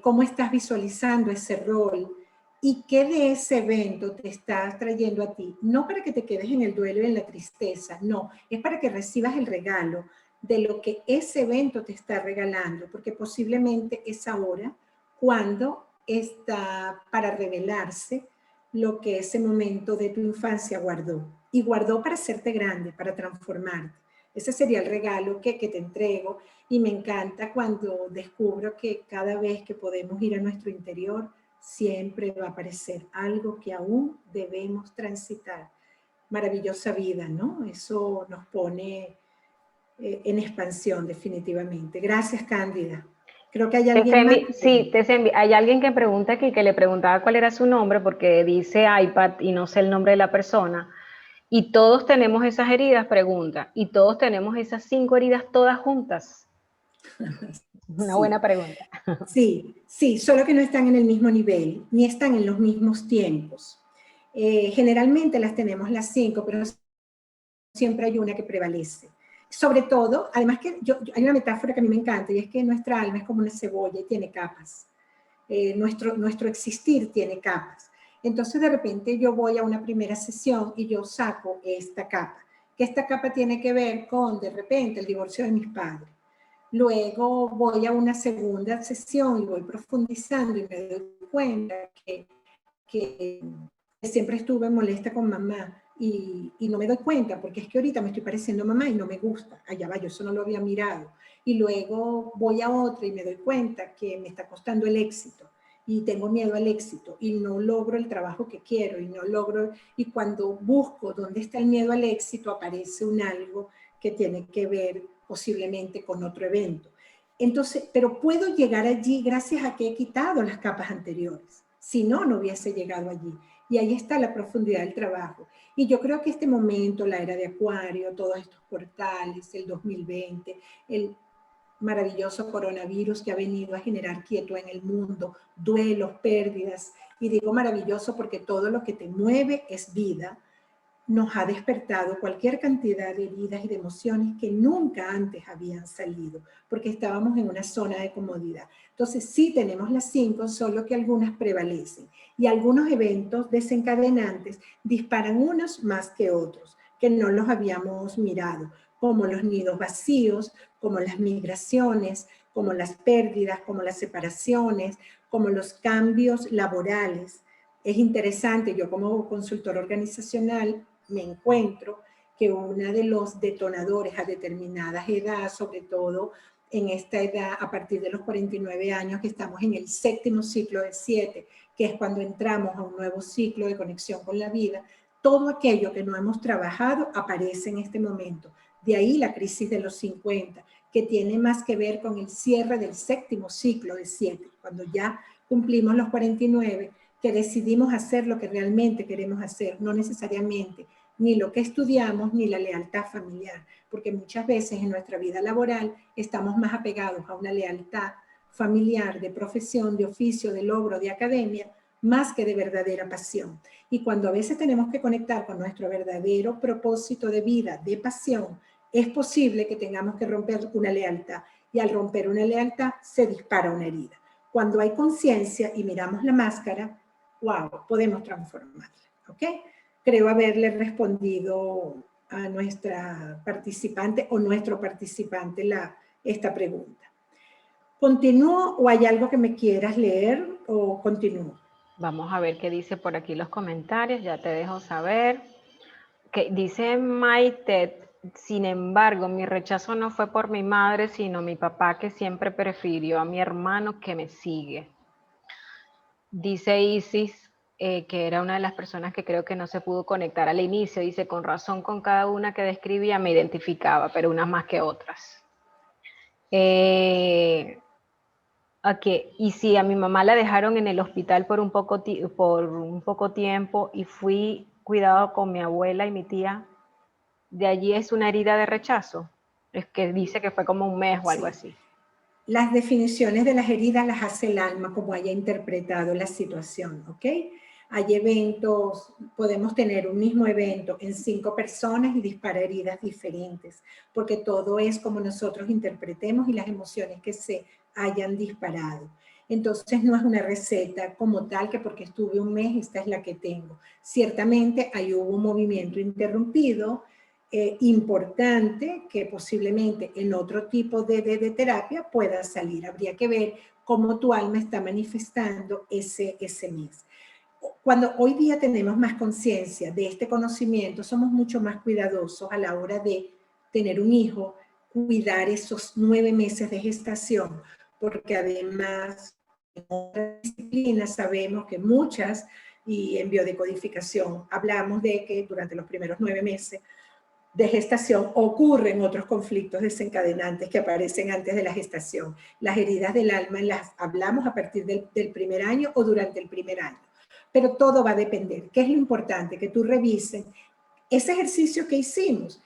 cómo estás visualizando ese rol, y qué de ese evento te está trayendo a ti, no para que te quedes en el duelo y en la tristeza, no, es para que recibas el regalo de lo que ese evento te está regalando, porque posiblemente es ahora cuando está para revelarse lo que ese momento de tu infancia guardó, y guardó para hacerte grande, para transformarte. Ese sería el regalo que te entrego, y me encanta cuando descubro que cada vez que podemos ir a nuestro interior, siempre va a aparecer algo que aún debemos transitar. Maravillosa vida, ¿no? Eso nos pone en expansión definitivamente. Gracias, Cándida. Creo que hay alguien más. Sí, hay alguien que pregunta aquí, que le preguntaba cuál era su nombre, porque dice iPad y no sé el nombre de la persona. Y todos tenemos esas heridas, pregunta. Y todos tenemos esas 5 heridas todas juntas. Una Sí. buena pregunta. Sí, solo que no están en el mismo nivel, ni están en los mismos tiempos. Generalmente las tenemos las 5, pero siempre hay una que prevalece. Sobre todo, además que hay una metáfora que a mí me encanta, y es que nuestra alma es como una cebolla y tiene capas. Nuestro existir tiene capas. Entonces, de repente, yo voy a una primera sesión y yo saco esta capa, que esta capa tiene que ver con, de repente, el divorcio de mis padres. Luego voy a una segunda sesión y voy profundizando y me doy cuenta que siempre estuve molesta con mamá y no me doy cuenta porque es que ahorita me estoy pareciendo a mamá y no me gusta. Allá va, yo eso no lo había mirado. Y luego voy a otra y me doy cuenta que me está costando el éxito y tengo miedo al éxito y no logro el trabajo que quiero y cuando busco dónde está el miedo al éxito aparece un algo que tiene que ver posiblemente con otro evento. Entonces, pero puedo llegar allí gracias a que he quitado las capas anteriores. Si no, no hubiese llegado allí. Y ahí está la profundidad del trabajo. Y yo creo que este momento, la era de Acuario, todos estos portales, el 2020, el maravilloso coronavirus que ha venido a generar quietud en el mundo, duelos, pérdidas, y digo maravilloso porque todo lo que te mueve es vida, nos ha despertado cualquier cantidad de heridas y de emociones que nunca antes habían salido, porque estábamos en una zona de comodidad. Entonces sí tenemos las 5, solo que algunas prevalecen. Y algunos eventos desencadenantes disparan unos más que otros, que no los habíamos mirado, como los nidos vacíos, como las migraciones, como las pérdidas, como las separaciones, como los cambios laborales. Es interesante, yo como consultor organizacional me encuentro que uno de los detonadores a determinadas edades, sobre todo en esta edad, a partir de los 49 años, que estamos en el 7º ciclo de 7, que es cuando entramos a un nuevo ciclo de conexión con la vida, todo aquello que no hemos trabajado aparece en este momento. De ahí la crisis de los 50, que tiene más que ver con el cierre del 7º ciclo de 7, cuando ya cumplimos los 49, que decidimos hacer lo que realmente queremos hacer, no necesariamente ni lo que estudiamos, ni la lealtad familiar, porque muchas veces en nuestra vida laboral estamos más apegados a una lealtad familiar, de profesión, de oficio, de logro, de academia, más que de verdadera pasión. Y cuando a veces tenemos que conectar con nuestro verdadero propósito de vida, de pasión, es posible que tengamos que romper una lealtad, y al romper una lealtad se dispara una herida. Cuando hay conciencia y miramos la máscara, wow, podemos transformarla, ¿ok? Creo haberle respondido a nuestra participante o nuestro participante esta pregunta. ¿Continúo o hay algo que me quieras leer o continúo? Vamos a ver qué dice por aquí los comentarios, ya te dejo saber. Que dice Maite, sin embargo, mi rechazo no fue por mi madre, sino mi papá, que siempre prefirió a mi hermano que me sigue. Dice Isis, que era una de las personas que creo que no se pudo conectar al inicio, dice, con razón con cada una que describía me identificaba, pero unas más que otras. Y sí, a mi mamá la dejaron en el hospital por un poco tiempo y fui cuidado con mi abuela y mi tía. De allí es una herida de rechazo. Es que dice que fue como un mes o algo así. Las definiciones de las heridas las hace el alma como haya interpretado la situación, ¿ok? Hay eventos, podemos tener un mismo evento en 5 personas y disparar heridas diferentes, porque todo es como nosotros interpretemos y las emociones que se hayan disparado. Entonces no es una receta como tal que porque estuve un mes, esta es la que tengo. Ciertamente ahí hubo un movimiento interrumpido, importante, que posiblemente en otro tipo de terapia pueda salir. Habría que ver cómo tu alma está manifestando ese mes. Cuando hoy día tenemos más conciencia de este conocimiento, somos mucho más cuidadosos a la hora de tener un hijo, cuidar esos 9 meses de gestación, porque además en otras disciplinas sabemos que muchas, y en biodecodificación hablamos de que durante los primeros 9 meses de gestación ocurren otros conflictos desencadenantes que aparecen antes de la gestación. Las heridas del alma las hablamos a partir del primer año o durante el primer año. Pero todo va a depender. ¿Qué es lo importante? Que tú revises ese ejercicio que hicimos.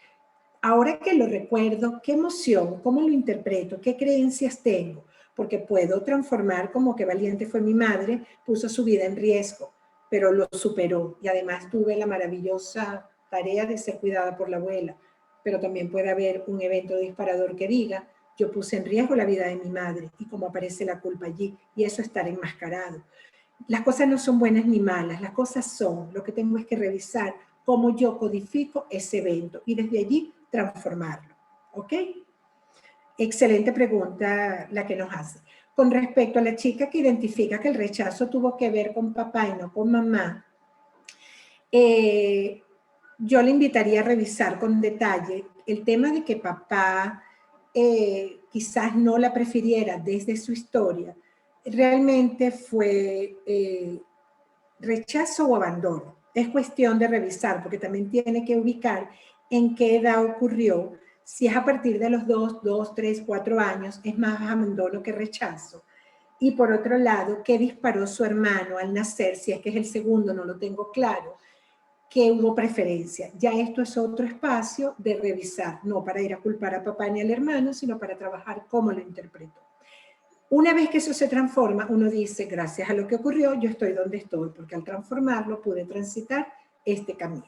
Ahora que lo recuerdo, ¿qué emoción? ¿Cómo lo interpreto? ¿Qué creencias tengo? Porque puedo transformar como que valiente fue mi madre, puso su vida en riesgo, pero lo superó. Y además tuve la maravillosa tarea de ser cuidada por la abuela. Pero también puede haber un evento disparador que diga, yo puse en riesgo la vida de mi madre y cómo aparece la culpa allí. Y eso es estar enmascarado. Las cosas no son buenas ni malas, las cosas son, lo que tengo es que revisar cómo yo codifico ese evento y desde allí transformarlo. ¿Ok? Excelente pregunta la que nos hace. Con respecto a la chica que identifica que el rechazo tuvo que ver con papá y no con mamá, yo le invitaría a revisar con detalle el tema de que papá quizás no la prefiriera desde su historia. Realmente fue rechazo o abandono. Es cuestión de revisar, porque también tiene que ubicar en qué edad ocurrió. Si es a partir de los 2, 3, 4 años, es más abandono que rechazo. Y por otro lado, ¿qué disparó su hermano al nacer? Si es que es el segundo, no lo tengo claro, que hubo preferencia. Ya esto es otro espacio de revisar, no para ir a culpar a papá ni al hermano, sino para trabajar cómo lo interpretó. Una vez que eso se transforma, uno dice, gracias a lo que ocurrió, yo estoy donde estoy, porque al transformarlo pude transitar este camino.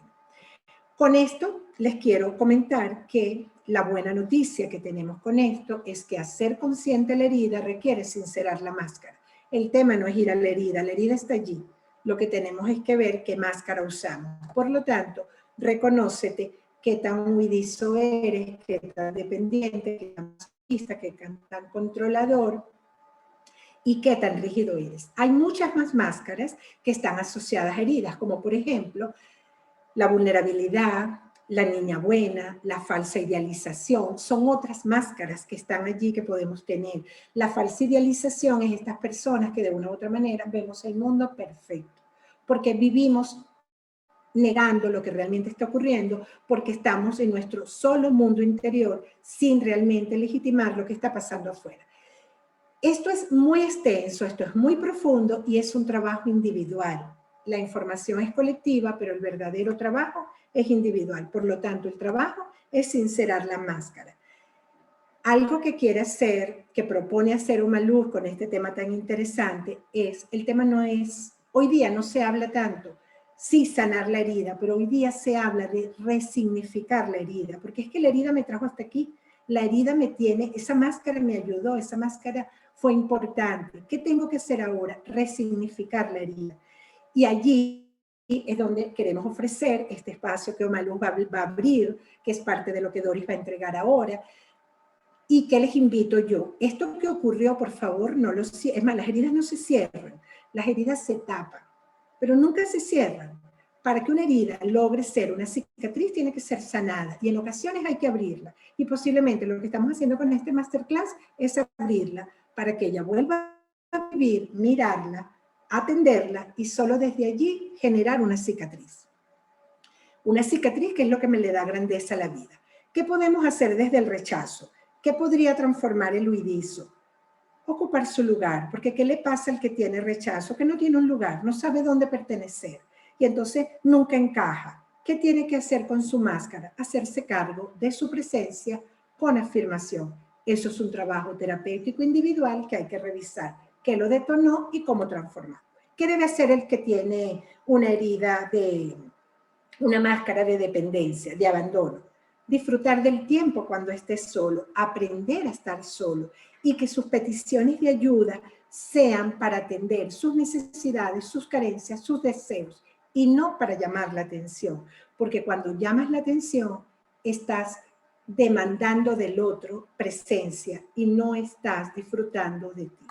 Con esto les quiero comentar que la buena noticia que tenemos con esto es que hacer consciente la herida requiere sincerar la máscara. El tema no es ir a la herida está allí. Lo que tenemos es que ver qué máscara usamos. Por lo tanto, reconócete qué tan huidizo eres, qué tan dependiente, qué tan masoquista, qué tan controlador, y qué tan rígido eres. Hay muchas más máscaras que están asociadas a heridas, como por ejemplo, la vulnerabilidad, la niña buena, la falsa idealización, son otras máscaras que están allí que podemos tener. La falsa idealización es estas personas que de una u otra manera vemos el mundo perfecto, porque vivimos negando lo que realmente está ocurriendo, porque estamos en nuestro solo mundo interior sin realmente legitimar lo que está pasando afuera. Esto es muy extenso, esto es muy profundo y es un trabajo individual. La información es colectiva, pero el verdadero trabajo es individual. Por lo tanto, el trabajo es sincerar la máscara. Algo que quiere hacer, que propone hacer Omaluz con este tema tan interesante, el tema no es, hoy día no se habla tanto, sí sanar la herida, pero hoy día se habla de resignificar la herida, porque es que la herida me trajo hasta aquí, la herida me tiene, esa máscara me ayudó, esa máscara fue importante. ¿Qué tengo que hacer ahora? Resignificar la herida. Y allí es donde queremos ofrecer este espacio que Omaluz va a abrir, que es parte de lo que Doris va a entregar ahora. ¿Y qué les invito yo? Esto que ocurrió, por favor, no lo cierren. Es más, las heridas no se cierran, las heridas se tapan, pero nunca se cierran. Para que una herida logre ser una cicatriz, tiene que ser sanada, y en ocasiones hay que abrirla. Y posiblemente lo que estamos haciendo con este masterclass es abrirla, para que ella vuelva a vivir, mirarla, atenderla, y solo desde allí generar una cicatriz. Una cicatriz que es lo que me le da grandeza a la vida. ¿Qué podemos hacer desde el rechazo? ¿Qué podría transformar el huidizo? Ocupar su lugar, porque ¿qué le pasa al que tiene rechazo? Que no tiene un lugar, no sabe dónde pertenecer, y entonces nunca encaja. ¿Qué tiene que hacer con su máscara? Hacerse cargo de su presencia con afirmación. Eso es un trabajo terapéutico individual que hay que revisar, qué lo detonó y cómo transformar. ¿Qué debe hacer el que tiene una herida una máscara de dependencia, de abandono? Disfrutar del tiempo cuando estés solo, aprender a estar solo y que sus peticiones de ayuda sean para atender sus necesidades, sus carencias, sus deseos y no para llamar la atención, porque cuando llamas la atención estás demandando del otro presencia y no estás disfrutando de ti.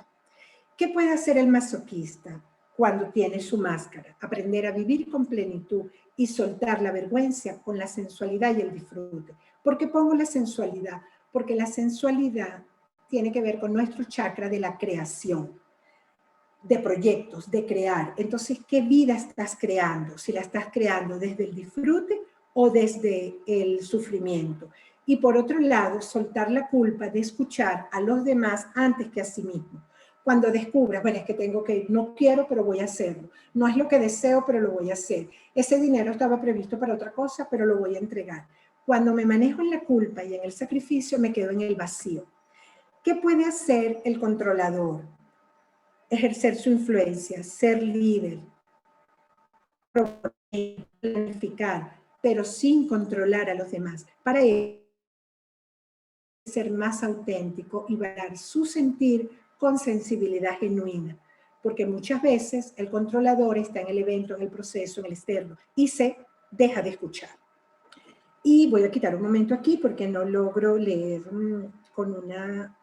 ¿Qué puede hacer el masoquista cuando tiene su máscara? Aprender a vivir con plenitud y soltar la vergüenza con la sensualidad y el disfrute. ¿Por qué pongo la sensualidad? Porque la sensualidad tiene que ver con nuestro chakra de la creación, de proyectos, de crear. Entonces, ¿qué vida estás creando? Si la estás creando desde el disfrute o desde el sufrimiento. Y por otro lado, soltar la culpa de escuchar a los demás antes que a sí mismo. Cuando descubras, bueno, es que tengo que ir, no quiero, pero voy a hacerlo. No es lo que deseo, pero lo voy a hacer. Ese dinero estaba previsto para otra cosa, pero lo voy a entregar. Cuando me manejo en la culpa y en el sacrificio, me quedo en el vacío. ¿Qué puede hacer el controlador? Ejercer su influencia, ser líder, planificar, pero sin controlar a los demás. Para él, ser más auténtico y valorar su sentir con sensibilidad genuina. Porque muchas veces el controlador está en el evento, en el proceso, en el externo, y se deja de escuchar. Y voy a quitar un momento aquí porque no logro leer con una...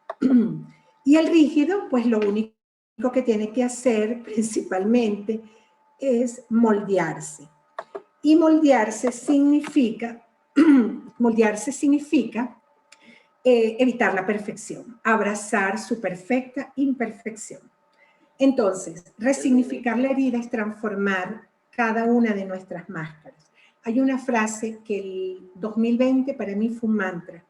Y el rígido, pues lo único que tiene que hacer principalmente es moldearse. Y moldearse significa evitar la perfección, abrazar su perfecta imperfección. Entonces, resignificar la herida es transformar cada una de nuestras máscaras. Hay una frase que el 2020 para mí fue un mantra,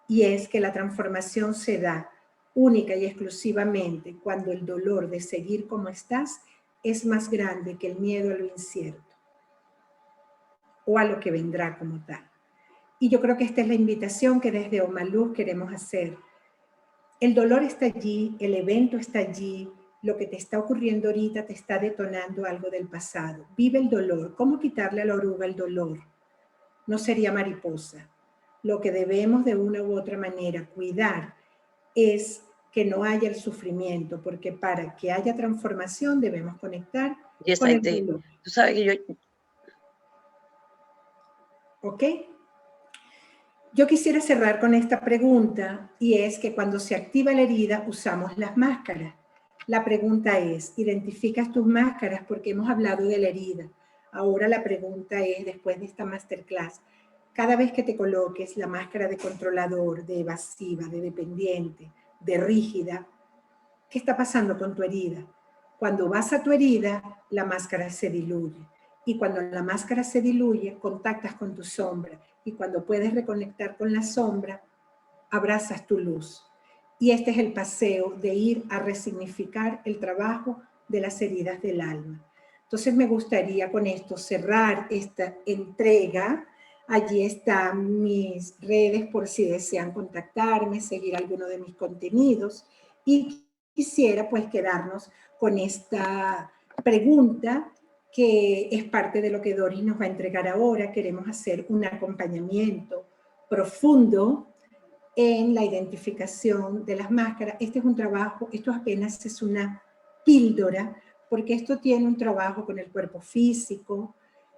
y es que la transformación se da única y exclusivamente cuando el dolor de seguir como estás es más grande que el miedo a lo incierto o a lo que vendrá como tal. Y yo creo que esta es la invitación que desde Omaluz queremos hacer. El dolor está allí, el evento está allí, lo que te está ocurriendo ahorita te está detonando algo del pasado. Vive el dolor. ¿Cómo quitarle a la oruga el dolor? No sería mariposa. Lo que debemos de una u otra manera cuidar es que no haya el sufrimiento, porque para que haya transformación debemos conectar con el dolor. Tú sabes que yo... ¿Ok? Yo quisiera cerrar con esta pregunta, y es que cuando se activa la herida usamos las máscaras. La pregunta es, ¿identificas tus máscaras? Porque hemos hablado de la herida. Ahora la pregunta es, después de esta masterclass, cada vez que te coloques la máscara de controlador, de evasiva, de dependiente, de rígida, ¿qué está pasando con tu herida? Cuando vas a tu herida, la máscara se diluye. Y cuando la máscara se diluye, contactas con tu sombra. Y cuando puedes reconectar con la sombra, abrazas tu luz. Y este es el paseo de ir a resignificar el trabajo de las heridas del alma. Entonces me gustaría con esto cerrar esta entrega. Allí están mis redes por si desean contactarme, seguir alguno de mis contenidos. Y quisiera pues quedarnos con esta pregunta que es parte de lo que Doris nos va a entregar ahora. Queremos hacer un acompañamiento profundo en la identificación de las máscaras. Este es un trabajo, esto apenas es una píldora, porque esto tiene un trabajo con el cuerpo físico,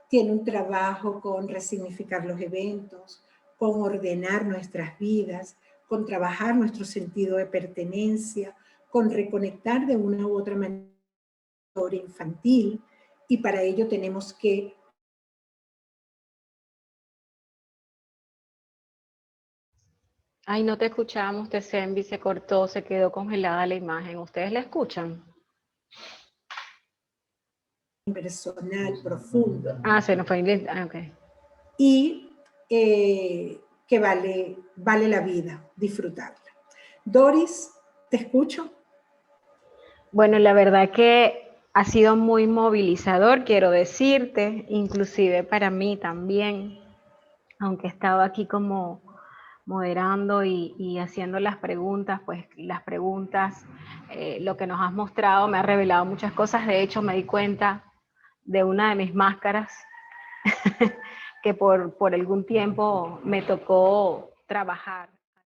tiene un trabajo con resignificar los eventos, con ordenar nuestras vidas, con trabajar nuestro sentido de pertenencia, con reconectar de una u otra manera infantil, y para ello tenemos que Ay, no te escuchamos, Tesembi, se cortó, se quedó congelada la imagen. ¿Ustedes la escuchan? personal, profundo. Se nos fue inglés. Ok. Y que vale la vida disfrutarla. Doris, ¿te escucho? Bueno, la verdad que ha sido muy movilizador, quiero decirte, inclusive para mí también, aunque estaba aquí como moderando y haciendo las preguntas, pues las preguntas, lo que nos has mostrado me ha revelado muchas cosas. De hecho, me di cuenta de una de mis máscaras que por algún tiempo me tocó trabajar.